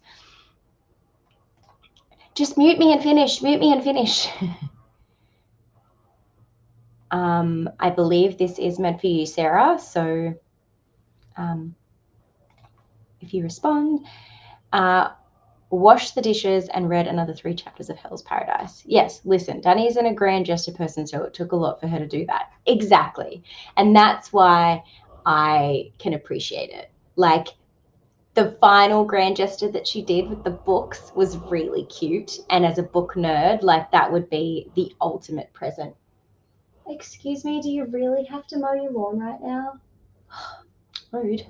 Just mute me and finish. Mute me and finish. I believe this is meant for you, Sarah. So if you respond, wash the dishes and read another 3 chapters of Hell's Paradise. Yes, listen, Danny isn't a grand gesture person, so it took a lot for her to do that. Exactly. And that's why I can appreciate it. Like, the final grand gesture that she did with the books was really cute. And as a book nerd, like, that would be the ultimate present. Excuse me, do you really have to mow your lawn right now? Rude.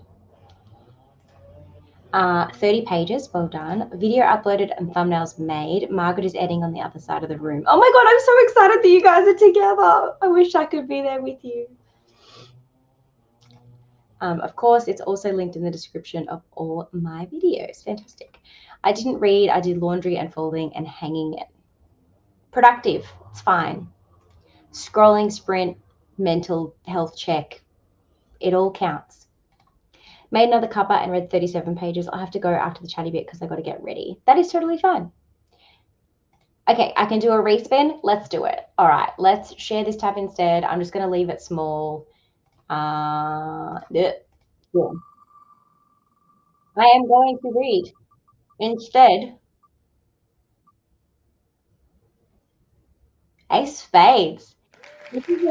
30 pages, well done. Video uploaded and thumbnails made. Margaret is editing on the other side of the room. Oh my God, I'm so excited that you guys are together. I wish I could be there with you. Of course, it's also linked in the description of all my videos. Fantastic. I didn't read. I did laundry and folding and hanging it. Productive. It's fine. Scrolling, sprint, mental health check. It all counts. Made another cuppa and read 37 pages. I'll have to go after the chatty bit because I got to get ready. That is totally fine. Okay, I can do a respin. Let's do it. All right, let's share this tab instead. I'm just going to leave it small. Yeah. I am going to read instead Ace Spades. This is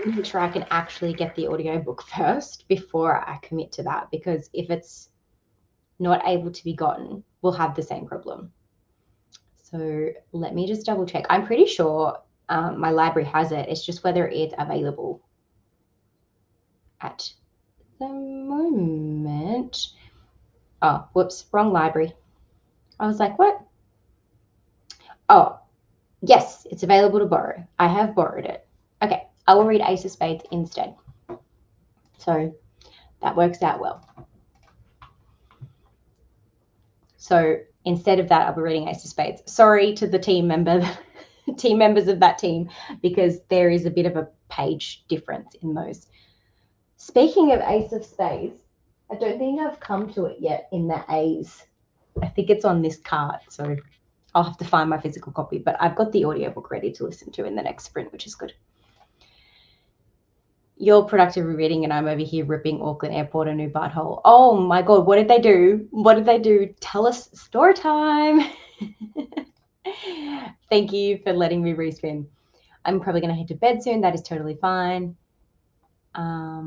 make sure I can actually get the audiobook first before I commit to that, because if it's not able to be gotten, we'll have the same problem. So let me just double check. I'm pretty sure my library has it. It's just whether it's available at the moment. Oh, whoops, wrong library. I was like, what? Oh, yes, it's available to borrow. I have borrowed it. Okay, I will read Ace of Spades instead. So that works out well. So instead of that, I'll be reading Ace of Spades. Sorry to the team members of that team, because there is a bit of a page difference in those. Speaking of Ace of Spades, I don't think I've come to it yet in the A's. I think it's on this card, so I'll have to find my physical copy, but I've got the audiobook ready to listen to in the next sprint, which is good. You're productive reading and I'm over here ripping Auckland Airport a new butthole. Oh my God, what did they do? What did they do? Tell us, story time. Thank you for letting me respin. I'm probably going to head to bed soon. That is totally fine. I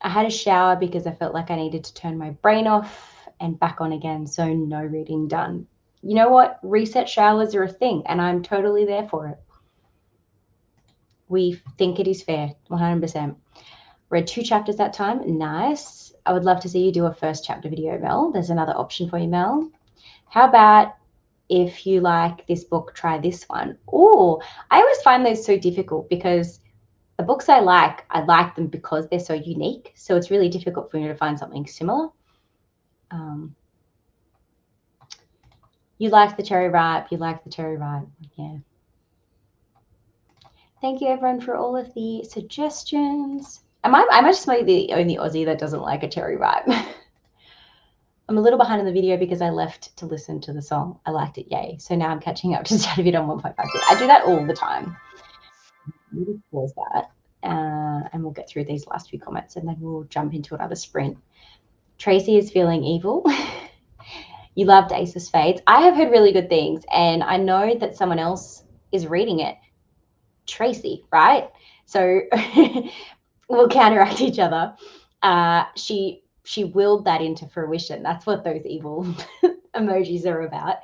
had a shower because I felt like I needed to turn my brain off and back on again, so no reading done. You know what? Reset showers are a thing, and I'm totally there for it. We think it is fair, 100%. Read 2 chapters that time. Nice. I would love to see you do a first chapter video, Mel. There's another option for you, Mel. How about if you like this book, try this one? Oh, I always find those so difficult because the books I like them because they're so unique. So it's really difficult for me to find something similar. You like the cherry ripe. You like the cherry ripe. Yeah. Thank you, everyone, for all of the suggestions. I might just be the only Aussie that doesn't like a cherry ripe. I'm a little behind in the video because I left to listen to the song. I liked it, yay. So now I'm catching up to chat a bit on 1.5. I do that all the time. Let me pause that. and we'll get through these last few comments and then we'll jump into another sprint. Tracy is feeling evil. You loved Ace of Spades. I have heard really good things, and I know that someone else is reading it. Tracy, right? So we'll counteract each other. She willed that into fruition. That's what those evil emojis are about.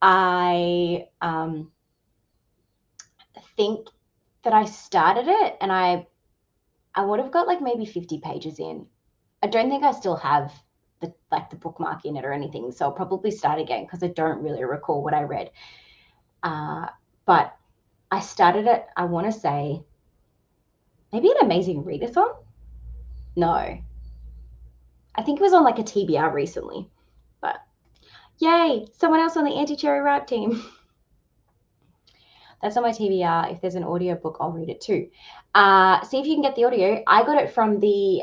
I think that I started it and I would have got like maybe 50 pages in. I don't think I still have the bookmark in it or anything, so I'll probably start again because I don't really recall what I read. But I started it, I want to say, maybe an Amazing Readathon? No. I think it was on like a TBR recently. But yay, someone else on the anti-cherry ripe team. That's on my TBR. If there's an audiobook, I'll read it too. See if you can get the audio. I got it from the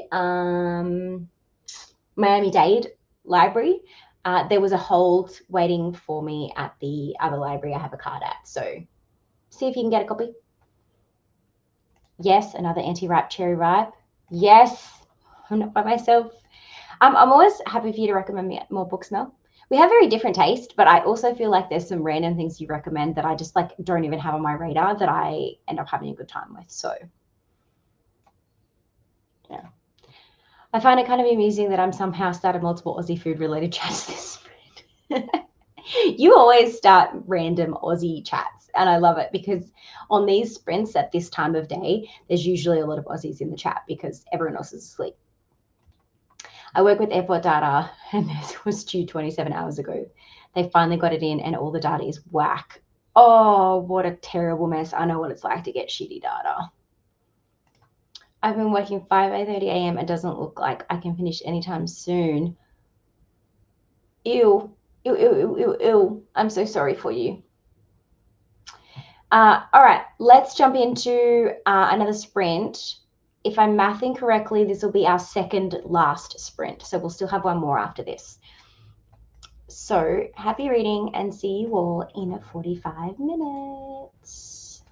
Miami-Dade library. There was a hold waiting for me at the other library I have a card at. So see if you can get a copy. Yes, another anti-ripe cherry ripe. Yes, I'm not by myself. I'm always happy for you to recommend me more books, Mel. We have very different taste, but I also feel like there's some random things you recommend that I just like don't even have on my radar that I end up having a good time with. So yeah. I find it kind of amusing that I'm somehow started multiple Aussie food related chats this sprint. You always start random Aussie chats, and I love it because on these sprints at this time of day, there's usually a lot of Aussies in the chat because everyone else is asleep. I work with airport data, and this was due 27 hours ago. They finally got it in, and all the data is whack. Oh, what a terrible mess. I know what it's like to get shitty data. I've been working 5:30 a.m. and doesn't look like I can finish anytime soon. Ew. Ew, ew, ew, ew, ew. I'm so sorry for you. All right, let's jump into another sprint. If I'm mathing correctly, this will be our second last sprint. So we'll still have one more after this. So happy reading and see you all in 45 minutes.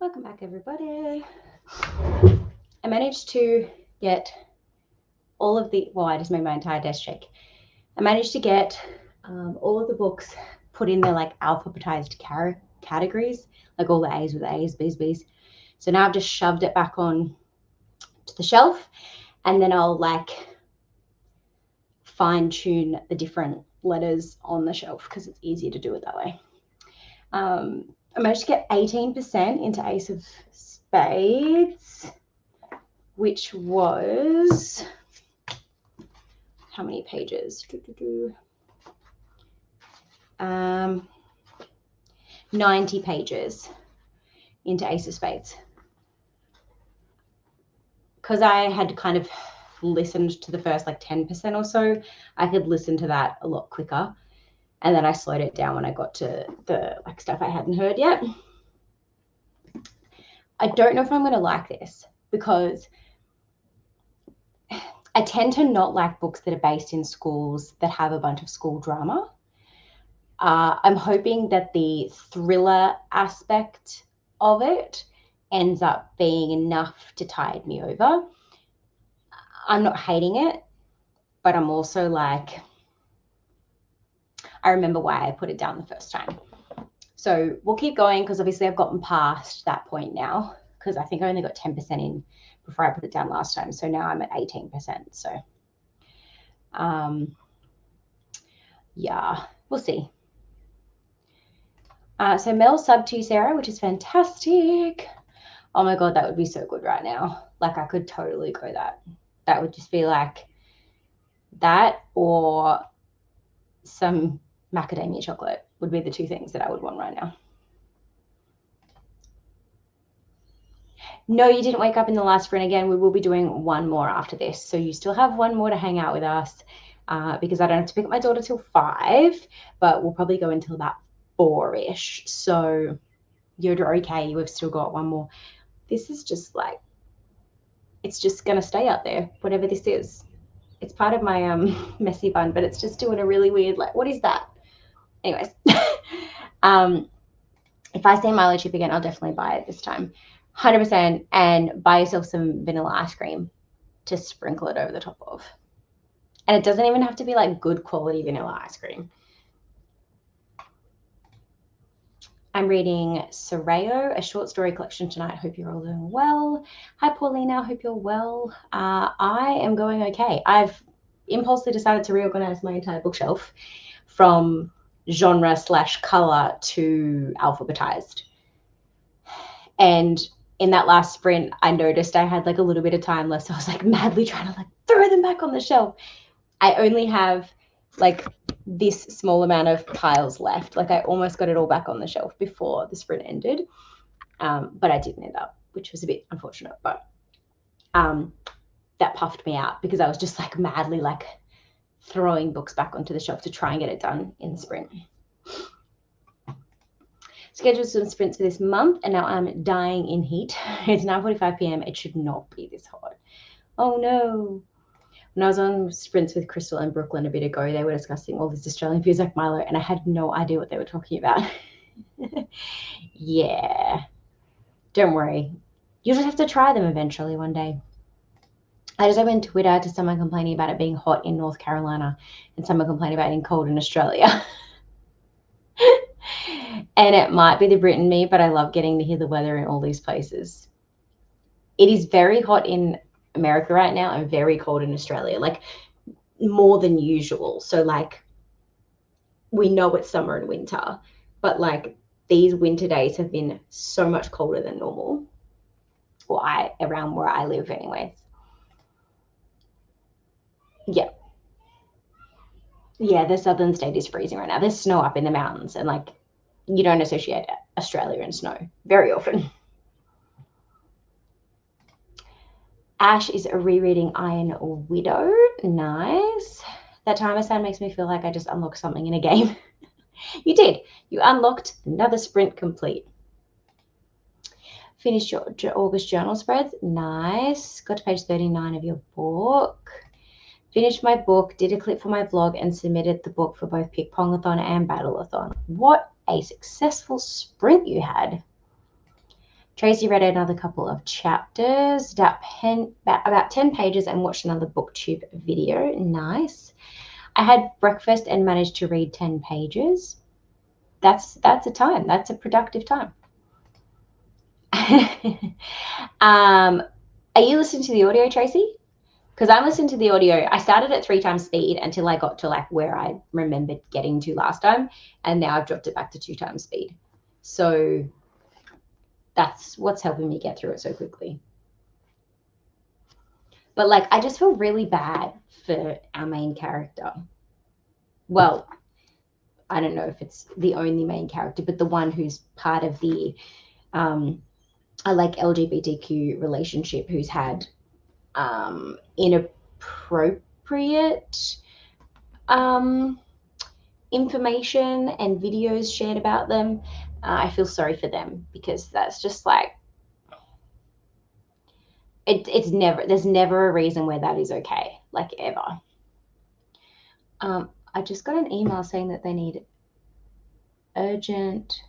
Welcome back, everybody. I managed to get all of the, well, I just made my entire desk shake. I managed to get all of the books put in their like alphabetized categories, like all the A's with A's, B's, B's. So now I've just shoved it back on to the shelf, and then I'll like fine tune the different letters on the shelf because it's easier to do it that way. I managed to get 18% into Ace of Spades, which was how many pages? 90 pages into Ace of Spades. Because I had kind of listened to the first like 10% or so, I could listen to that a lot quicker. And then I slowed it down when I got to the like stuff I hadn't heard yet. I don't know if I'm going to like this because I tend to not like books that are based in schools that have a bunch of school drama. I'm hoping that the thriller aspect of it ends up being enough to tide me over. I'm not hating it, but I'm also like, I remember why I put it down the first time. So we'll keep going because obviously I've gotten past that point now because I think I only got 10% in before I put it down last time. So now I'm at 18%. So yeah, we'll see. So Mel sub to Sarah, which is fantastic. Oh my God, that would be so good right now. Like I could totally go that. That would just be like that or some macadamia chocolate would be the two things that I would want right now. No, you didn't wake up in the last sprint again. We will be doing one more after this. So you still have one more to hang out with us because I don't have to pick up my daughter till 5, but we'll probably go until about 4-ish. So you're okay. You have still got one more. This is just like, it's just going to stay out there, whatever this is. It's part of my messy bun, but it's just doing a really weird, like, what is that? Anyways, if I see Milo chip again, I'll definitely buy it this time. 100%, and buy yourself some vanilla ice cream to sprinkle it over the top of. And it doesn't even have to be like good quality vanilla ice cream. I'm reading Sorreo, a short story collection tonight. Hope you're all doing well. Hi, Paulina. Hope you're well. I am going okay. I've impulsively decided to reorganize my entire bookshelf from genre/color to alphabetized. And in that last sprint, I noticed I had like a little bit of time left. So I was like madly trying to like throw them back on the shelf. I only have like this small amount of piles left. Like I almost got it all back on the shelf before the sprint ended. But I didn't end up, which was a bit unfortunate. But that puffed me out because I was just like madly like throwing books back onto the shelf to try and get it done in the sprint. Scheduled some sprints for this month, and now I'm dying in heat. It's 9:45 p.m. It should not be this hot. Oh no. When I was on sprints with Crystal and Brooklyn a bit ago, they were discussing all this Australian foods like Milo, and I had no idea what they were talking about. Yeah. Don't worry. You'll just have to try them eventually one day. I just opened Twitter to someone complaining about it being hot in North Carolina and someone complaining about it being cold in Australia. And it might be the Brit in me, but I love getting to hear the weather in all these places. It is very hot in America right now and very cold in Australia, like more than usual. So like we know it's summer and winter, but like these winter days have been so much colder than normal. Or around where I live anyways. Yeah. Yeah, the southern state is freezing right now. There's snow up in the mountains and like you don't associate Australia and snow very often. Ash is rereading Iron Widow. Nice. That timer sound makes me feel like I just unlocked something in a game. You did. You unlocked another sprint complete. Finished your August journal spreads. Nice. Got to page 39 of your book. Finished my book, did a clip for my vlog, and submitted the book for both Pickpongathon and Battleathon. What a successful sprint you had. Tracy read another couple of chapters, about 10 pages, and watched another booktube video. Nice. I had breakfast and managed to read 10 pages. That's a time. That's a productive time. Are you listening to the audio, Tracy? Because I'm listening to the audio. I started at 3 times speed until I got to like where I remembered getting to last time, and now I've dropped it back to 2 times speed. So that's what's helping me get through it so quickly. But like, I just feel really bad for our main character. Well, I don't know if it's the only main character, but the one who's part of the like LGBTQ relationship, who's had inappropriate information and videos shared about them. I feel sorry for them, because that's just like, there's never a reason where that is okay, like ever. I just got an email saying that they need urgent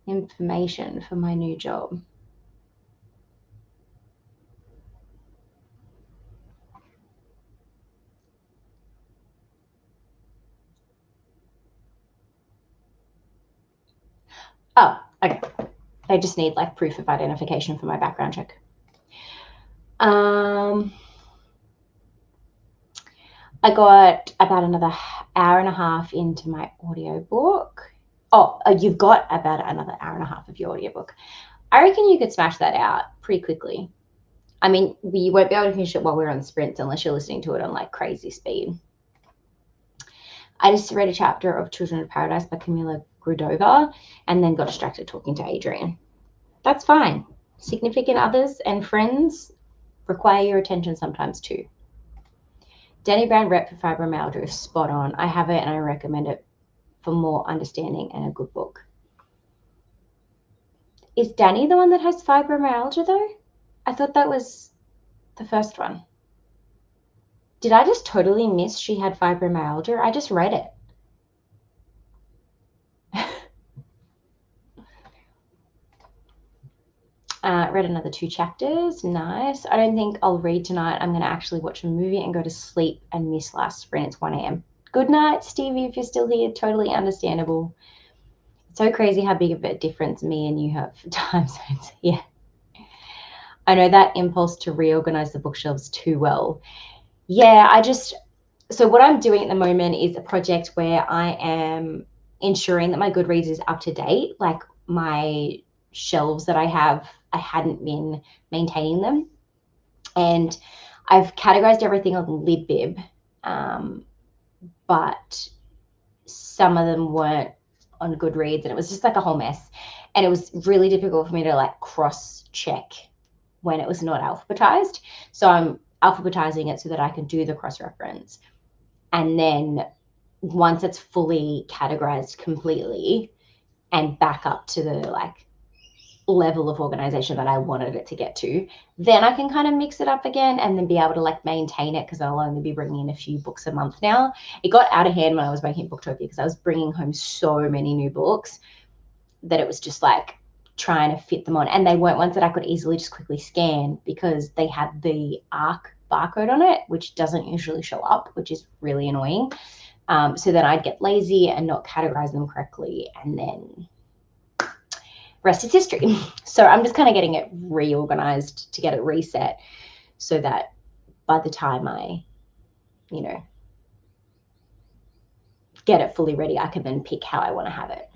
information for my new job. Oh, okay. They just need like proof of identification for my background check. I got about another hour and a half into my audiobook. Oh, you've got about another hour and a half of your audiobook. I reckon you could smash that out pretty quickly. I mean, you won't be able to finish it while we're on sprints unless you're listening to it on like crazy speed. I just read a chapter of Children of Paradise by Camila Grudova and then got distracted talking to Adrian. That's fine. Significant others and friends require your attention sometimes too. Danny Brown Rep for Fibromyalgia is spot on. I have it and I recommend it for more understanding and a good book. Is Danny the one that has fibromyalgia though? I thought that was the first one. Did I just totally miss she had fibromyalgia? I just read it. Read another 2 chapters. Nice. I don't think I'll read tonight. I'm going to actually watch a movie and go to sleep and miss last sprint. It's 1 a.m. Good night, Stevie, if you're still here. Totally understandable. It's so crazy how big of a difference me and you have for time zones. Yeah. I know that impulse to reorganize the bookshelves too well. Yeah, so what I'm doing at the moment is a project where I am ensuring that my Goodreads is up to date. Like my shelves that I have, I hadn't been maintaining them. And I've categorized everything on Libbib, but some of them weren't on Goodreads, and it was just like a whole mess. And it was really difficult for me to like cross-check when it was not alphabetized. So I'm alphabetizing it so that I can do the cross-reference. And then once it's fully categorized completely and back up to the like level of organization that I wanted it to get to, then I can kind of mix it up again and then be able to like maintain it, because I'll only be bringing in a few books a month now. It got out of hand when I was making Booktopia because I was bringing home so many new books that it was just like trying to fit them on. And they weren't ones that I could easily just quickly scan because they had the ARC barcode on it, which doesn't usually show up, which is really annoying. So then I'd get lazy and not categorize them correctly, and then rest is history. So I'm just kind of getting it reorganized to get it reset so that by the time I, get it fully ready, I can then pick how I want to have it.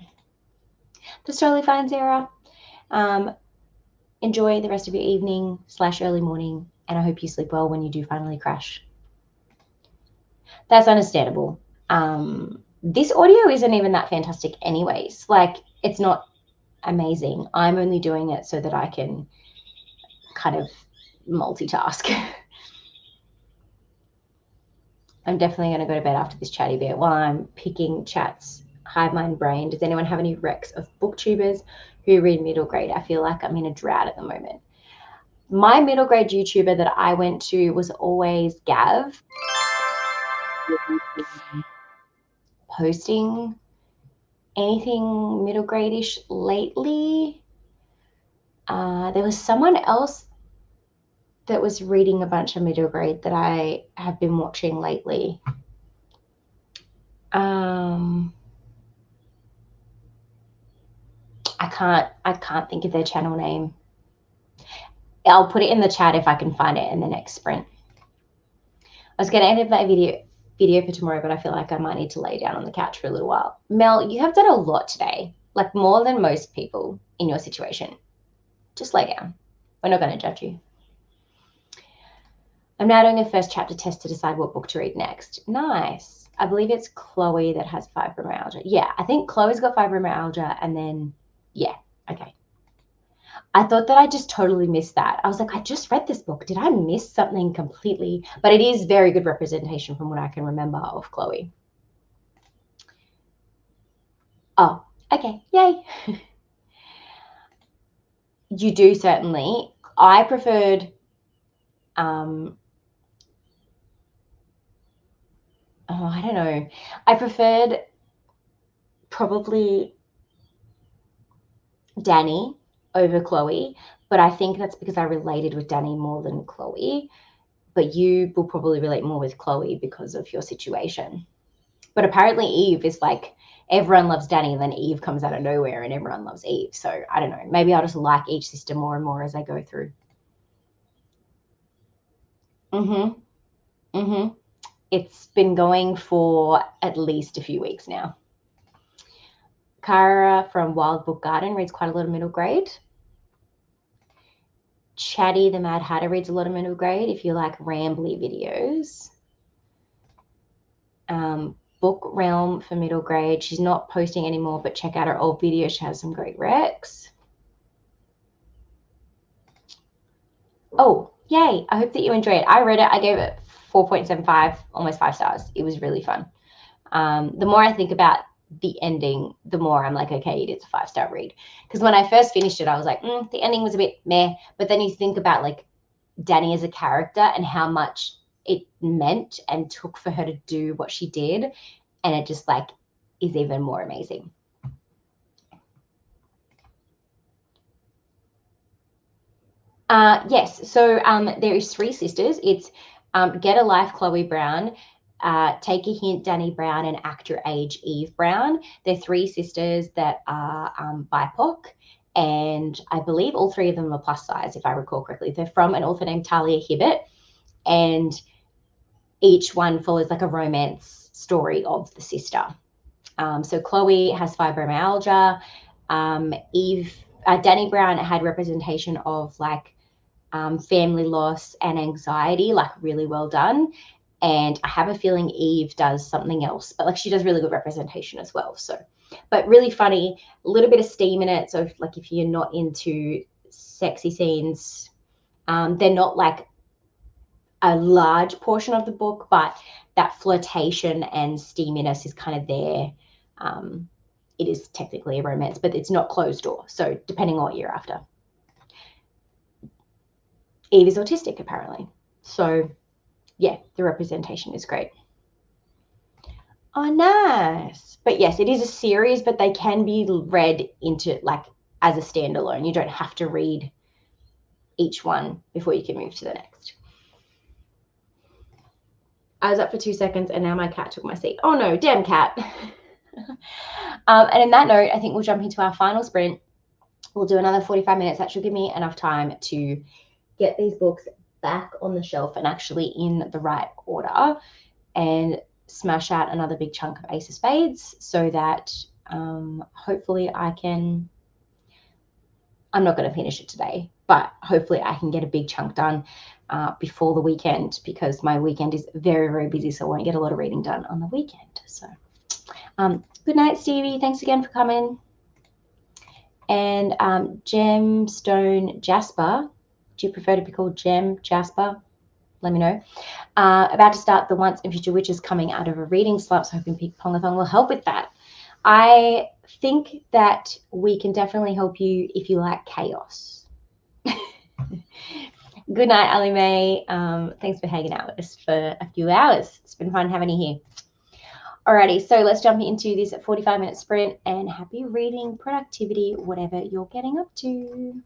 That's totally fine, Sarah. Enjoy the rest of your evening / early morning, and I hope you sleep well when you do finally crash. That's understandable. This audio isn't even that fantastic anyways. Like, it's not amazing. I'm only doing it so that I can kind of multitask. I'm definitely going to go to bed after this chatty bit while I'm picking chats. Hive mind brain. Does anyone have any recs of booktubers who read middle grade? I feel like I'm in a drought at the moment. My middle grade YouTuber that I went to was always Gav. Posting anything middle grade-ish lately? There was someone else that was reading a bunch of middle grade that I have been watching lately. I can't think of their channel name. I'll put it in the chat if I can find it in the next sprint. I was going to edit my video for tomorrow, but I feel like I might need to lay down on the couch for a little while. Mel, you have done a lot today, like more than most people in your situation. Just lay down. We're not going to judge you. I'm now doing a first chapter test to decide what book to read next. Nice. I believe it's Chloe that has fibromyalgia. Yeah, I think Chloe's got fibromyalgia, and then, yeah, okay. I thought that I just totally missed that. I was like, I just read this book. Did I miss something completely? But it is very good representation from what I can remember of Chloe. Oh, okay. Yay. You do certainly. I preferred, I don't know. I preferred probably Danny over Chloe, but I think that's because I related with Danny more than Chloe. But you will probably relate more with Chloe because of your situation. But apparently Eve is like, everyone loves Danny, and then Eve comes out of nowhere and everyone loves Eve. So I don't know. Maybe I'll just like each sister more and more as I go through. It's been going for at least a few weeks now. Kara from Wild Book Garden reads quite a lot of middle grade. Chatty the Mad Hatter reads a lot of middle grade if you like rambly videos. Book Realm for middle grade. She's not posting anymore, but check out her old videos. She has some great recs. Oh, yay. I hope that you enjoyed it. I read it. I gave it 4.75, almost 5 stars. It was really fun. The more I think about the ending, the more I'm like, okay, it's a 5-star read. Because when I first finished it, I was like, the ending was a bit meh. But then you think about like Danny as a character and how much it meant and took for her to do what she did. And it just like is even more amazing. Yes. So there is 3 sisters. It's Get a Life, Chloe Brown, Take a Hint, Danny Brown, and Act Your Age, Eve Brown. They're 3 sisters that are BIPOC, and I believe all 3 of them are plus size, if I recall correctly. They're from an author named Talia Hibbert, and each one follows like a romance story of the sister. So Chloe has fibromyalgia. Danny Brown had representation of like family loss and anxiety, like really well done. And I have a feeling Eve does something else, but like she does really good representation as well. So, but really funny, a little bit of steam in it. So like if you're not into sexy scenes, they're not like a large portion of the book, but that flirtation and steaminess is kind of there. It is technically a romance, but it's not closed door. So depending on what you're after. Eve is autistic, apparently. So yeah, the representation is great. Oh, nice. But yes, it is a series, but they can be read into like as a standalone. You don't have to read each one before you can move to the next. I was up for 2 seconds and now my cat took my seat. Oh no, damn cat. And in that note, I think we'll jump into our final sprint. We'll do another 45 minutes. That should give me enough time to get these books back on the shelf and actually in the right order and smash out another big chunk of Ace of Spades so that hopefully I'm not going to finish it today, but hopefully I can get a big chunk done before the weekend, because my weekend is very, very busy, so I won't get a lot of reading done on the weekend. So good night, Stevie. Thanks again for coming. And Gemstone Jasper, do you prefer to be called Gem Jasper? Let me know. About to start the Once and Future Witches coming out of a reading slump, so hoping Pickpongathon will help with that. I think that we can definitely help you if you like chaos. Good night, Ali Mae. Thanks for hanging out with us for a few hours. It's been fun having you here. Alrighty, so let's jump into this 45-minute sprint, and happy reading, productivity, whatever you're getting up to.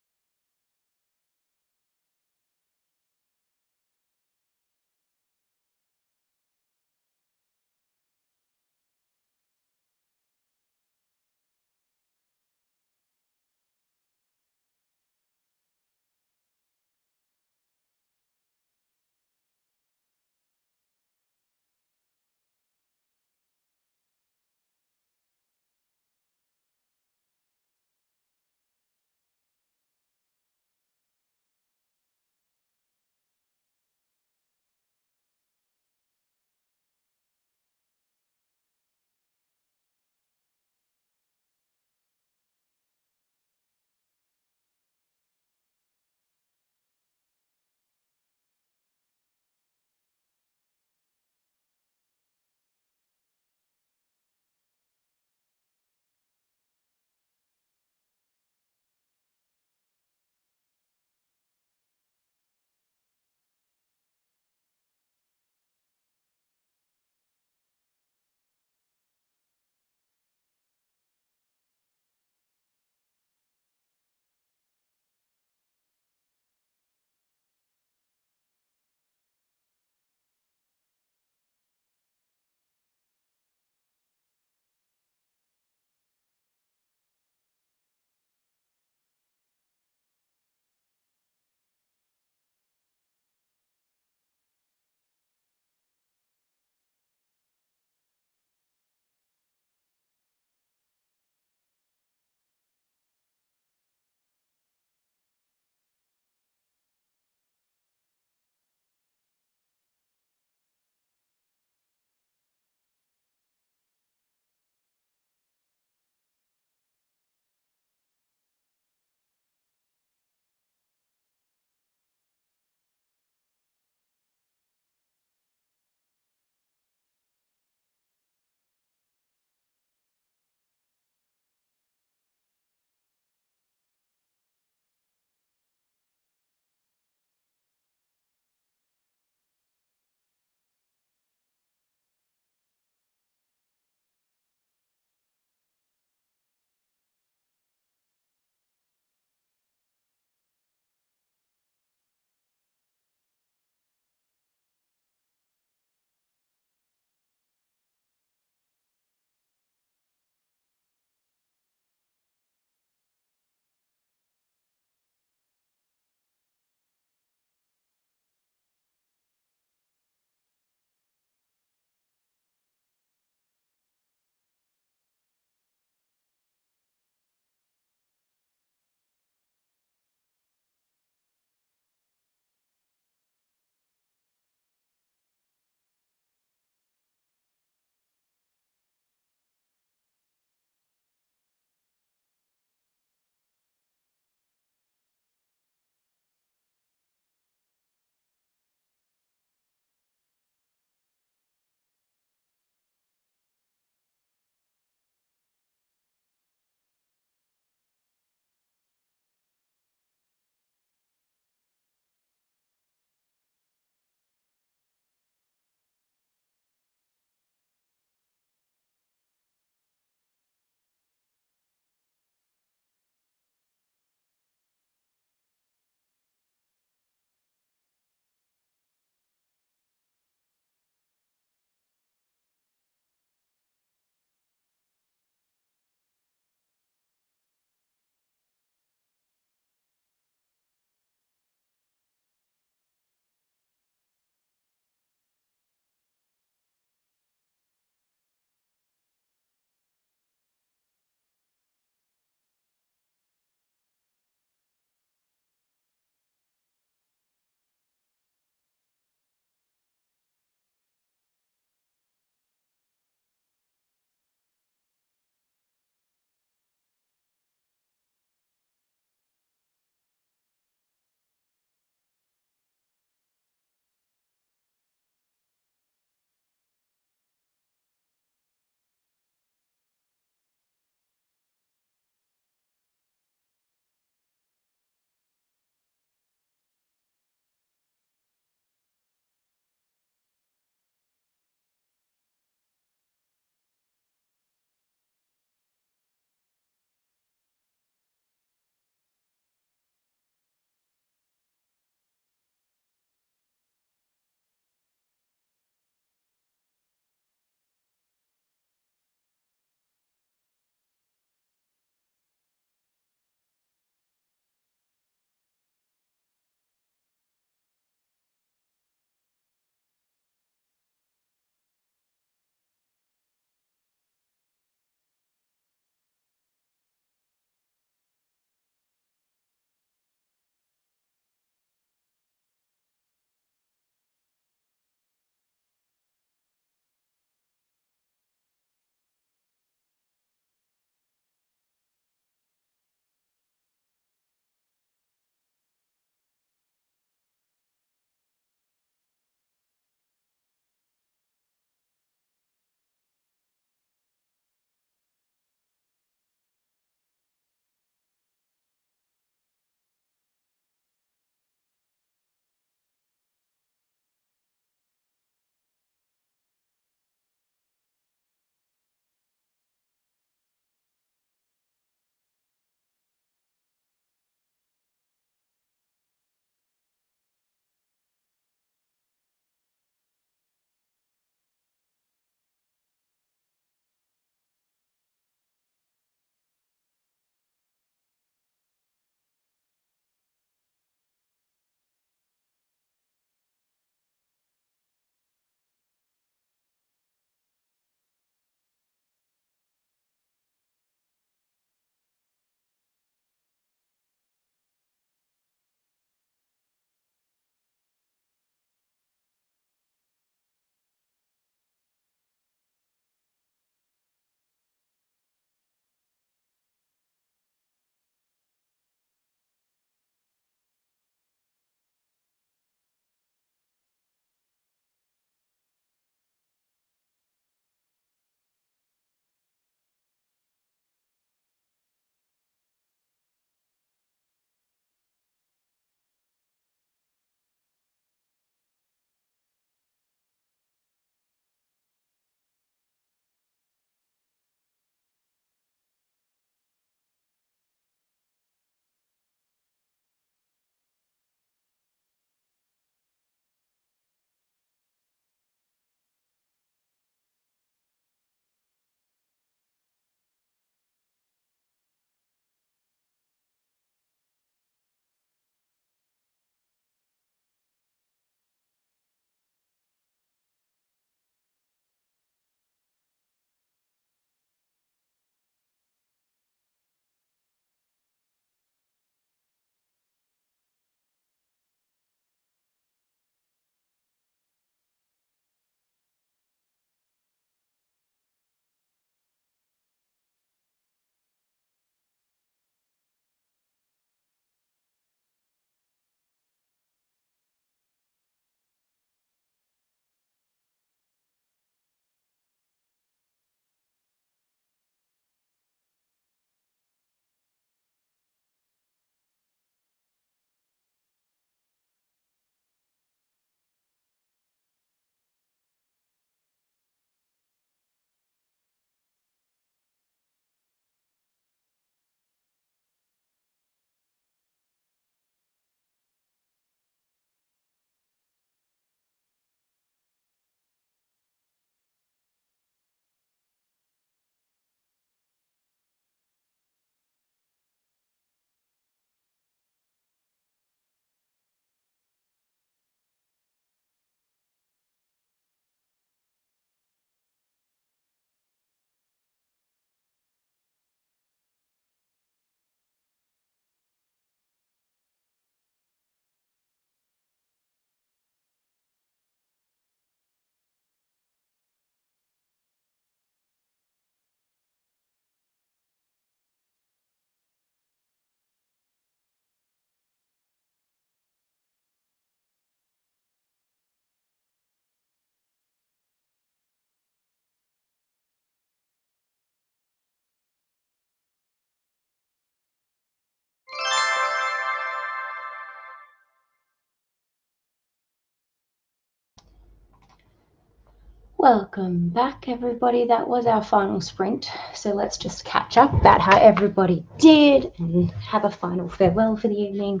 Welcome back, everybody. That was our final sprint. So let's just catch up about how everybody did and have a final farewell for the evening,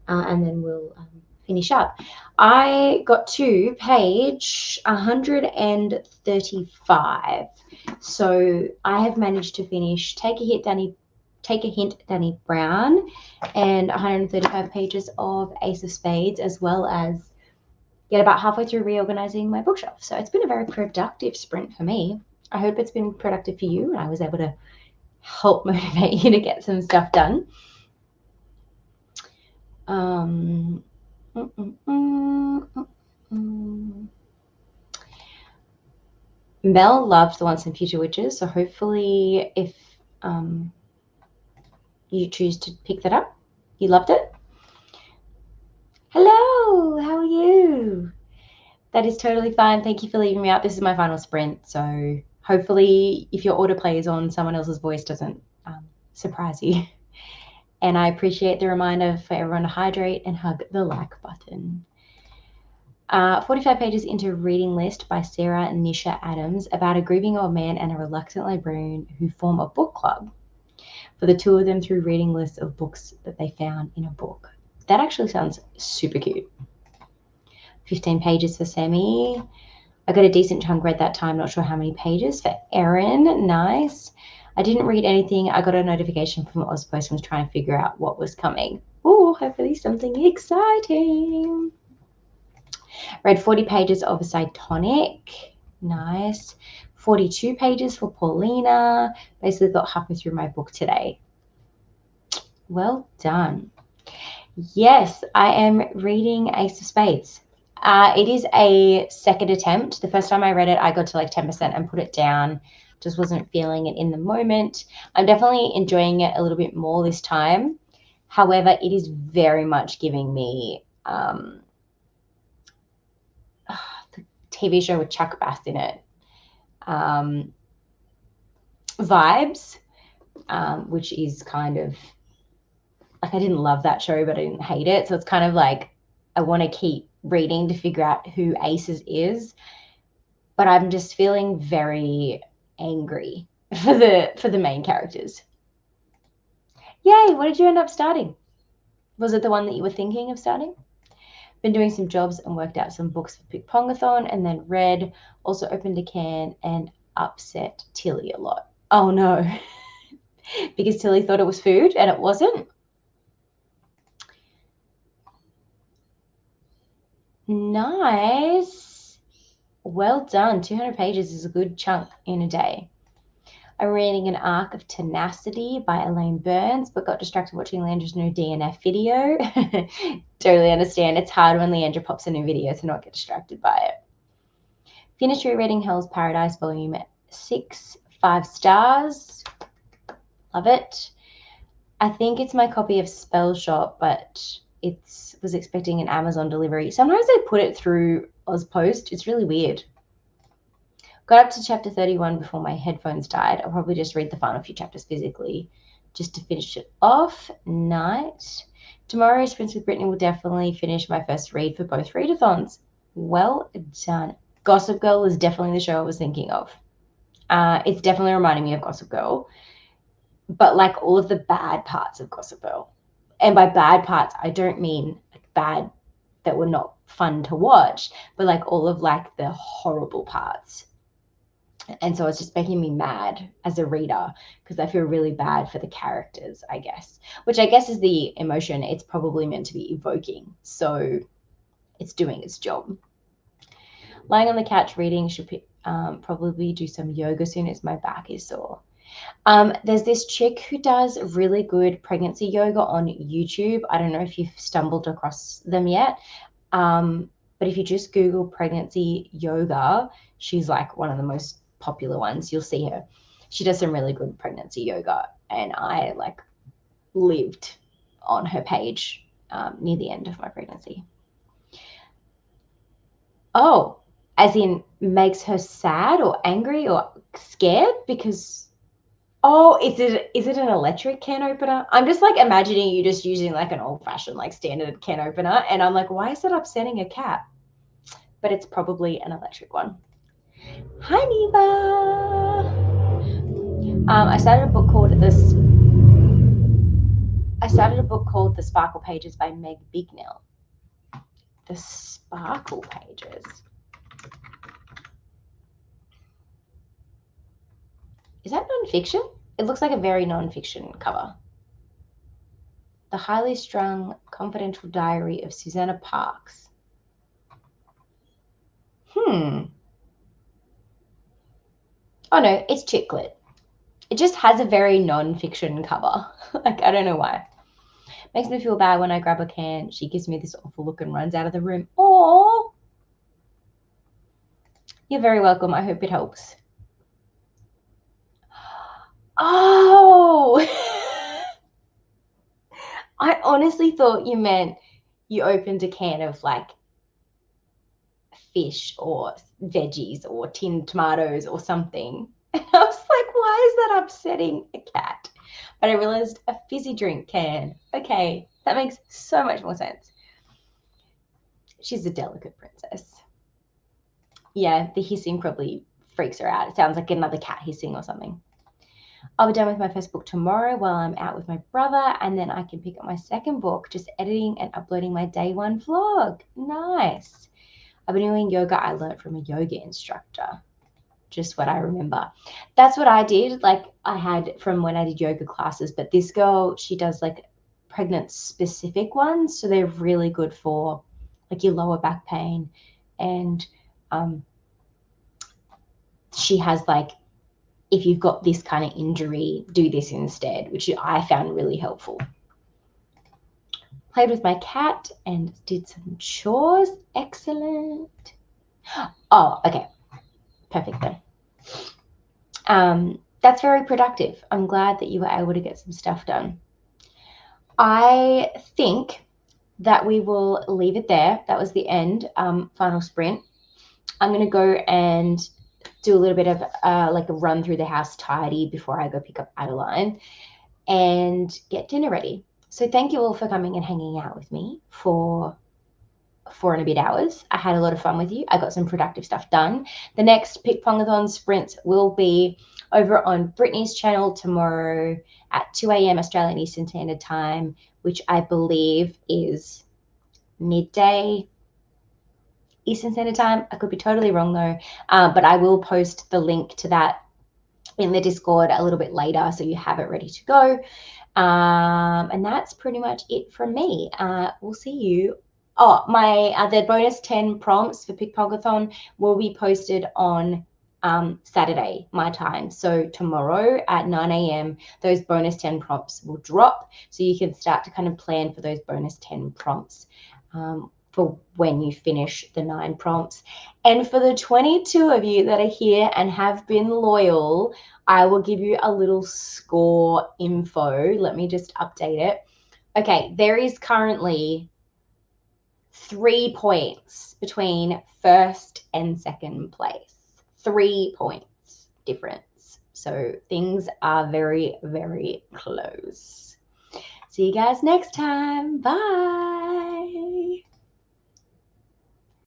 and then we'll finish up. I got to page 135. So I have managed to finish Take a Hint, Danny Brown, and 135 pages of Ace of Spades, as well as get about halfway through reorganizing my bookshelf. So it's been a very productive sprint for me. I hope it's been productive for you and I was able to help motivate you to get some stuff done. Mel loved the Once and Future Witches, so hopefully if you choose to pick that up, you loved it. Hello, how are you? That is totally fine. Thank you for leaving me out. This is my final sprint, so hopefully if your autoplay is on, someone else's voice doesn't surprise you. And I appreciate the reminder for everyone to hydrate and hug the like button. 45 pages into Reading List by Sarah Nisha Adams about a grieving old man and a reluctant librarian who form a book club for the two of them through reading lists of books that they found in a book. That actually sounds super cute. 15 pages for Sammy. I got a decent chunk read that time, not sure how many pages. For Erin, nice. I didn't read anything. I got a notification from Ozpost and was trying to figure out what was coming. Oh, hopefully something exciting. Read 40 pages of Cytonic. Nice. 42 pages for Paulina. Basically got halfway through my book today. Well done. Yes, I am reading Ace of Spades. It is a second attempt. The first time I read it, I got to like 10% and put it down. Just wasn't feeling it in the moment. I'm definitely enjoying it a little bit more this time. However, it is very much giving me the TV show with Chuck Bass in it vibes, which is kind of like, I didn't love that show, but I didn't hate it. So it's kind of like I want to keep reading to figure out who Aces is, but I'm just feeling very angry for the main characters. Yay, what did you end up starting? Was it the one that you were thinking of starting? Been doing some jobs and worked out some books for Pickpongathon, and then read, also opened a can and upset Tilly a lot. Oh no. Because Tilly thought it was food and it wasn't. Nice. Well done. 200 pages is a good chunk in a day. I'm reading An Arc of Tenacity by Elaine Burns, but got distracted watching Leandra's new DNF video. Totally understand. It's hard when Leandra pops a new video to not get distracted by it. Finished rereading Hell's Paradise Volume 6, 5 stars. Love it. I think it's my copy of Spell Shop, but was expecting an Amazon delivery. Sometimes they put it through Ozpost. It's really weird. Got up to chapter 31 before my headphones died. I'll probably just read the final few chapters physically just to finish it off. Night. Tomorrow's Sprints with Brittany will definitely finish my first read for both readathons. Well done. Gossip Girl is definitely the show I was thinking of. It's definitely reminding me of Gossip Girl, but like all of the bad parts of Gossip Girl. And by bad parts, I don't mean like bad that were not fun to watch, but like all of like the horrible parts. And so it's just making me mad as a reader because I feel really bad for the characters, I guess, which I guess is the emotion it's probably meant to be evoking. So it's doing its job. Lying on the couch reading, should probably do some yoga soon as my back is sore. There's this chick who does really good pregnancy yoga on YouTube. I don't know if you've stumbled across them yet. But if you just Google pregnancy yoga, she's like one of the most popular ones. You'll see her. She does some really good pregnancy yoga, and I like lived on her page near the end of my pregnancy. Oh, as in makes her sad or angry or scared because... Oh, is it an electric can opener? I'm just like imagining you just using like an old-fashioned like standard can opener, and I'm like, why is that upsetting a cat? But it's probably an electric one. Hi, Neva. I started a book called The Sparkle Pages by Meg Bignell. The Sparkle Pages. Is that nonfiction? It looks like a very nonfiction cover. The Highly Strung Confidential Diary of Susanna Parks. Oh no, it's chick lit. It just has a very non-fiction cover. Like, I don't know why. Makes me feel bad when I grab a can. She gives me this awful look and runs out of the room. Oh, you're very welcome. I hope it helps. Oh, I honestly thought you meant you opened a can of like fish or veggies or tinned tomatoes or something. And I was like, why is that upsetting a cat? But I realized a fizzy drink can. Okay, that makes so much more sense. She's a delicate princess. Yeah, the hissing probably freaks her out. It sounds like another cat hissing or something. I'll be done with my first book tomorrow while I'm out with my brother, and then I can pick up my second book, just editing and uploading my day one vlog. Nice. I've been doing yoga I learned from a yoga instructor. Just what I remember. That's what I did. Like, I had from when I did yoga classes, but this girl, she does like pregnant specific ones. So they're really good for like your lower back pain. And she has like, if you've got this kind of injury, do this instead, which I found really helpful. Played with my cat and did some chores. Excellent. Oh, okay. Perfect then. That's very productive. I'm glad that you were able to get some stuff done. I think that we will leave it there. That was the end, final sprint. I'm going to go and do a little bit of like a run through the house tidy before I go pick up Adeline and get dinner ready. So thank you all for coming and hanging out with me for 4 and a bit hours. I had a lot of fun with you. I got some productive stuff done. The next Pickpongathon sprints will be over on Brittany's channel tomorrow at 2 a.m. Australian Eastern Standard Time, which I believe is midday Eastern Standard Time. I could be totally wrong though, but I will post the link to that in the Discord a little bit later so you have it ready to go. And that's pretty much it from me. We'll see you. Oh, the bonus 10 prompts for Pickpongathon will be posted on Saturday, my time. So tomorrow at 9 a.m., those bonus 10 prompts will drop. So you can start to kind of plan for those bonus 10 prompts for when you finish the 9 prompts. And for the 22 of you that are here and have been loyal, I will give you a little score info. Let me just update it. Okay, there is currently 3 points between first and second place. 3 points difference. So things are very, very close. See you guys next time. Bye.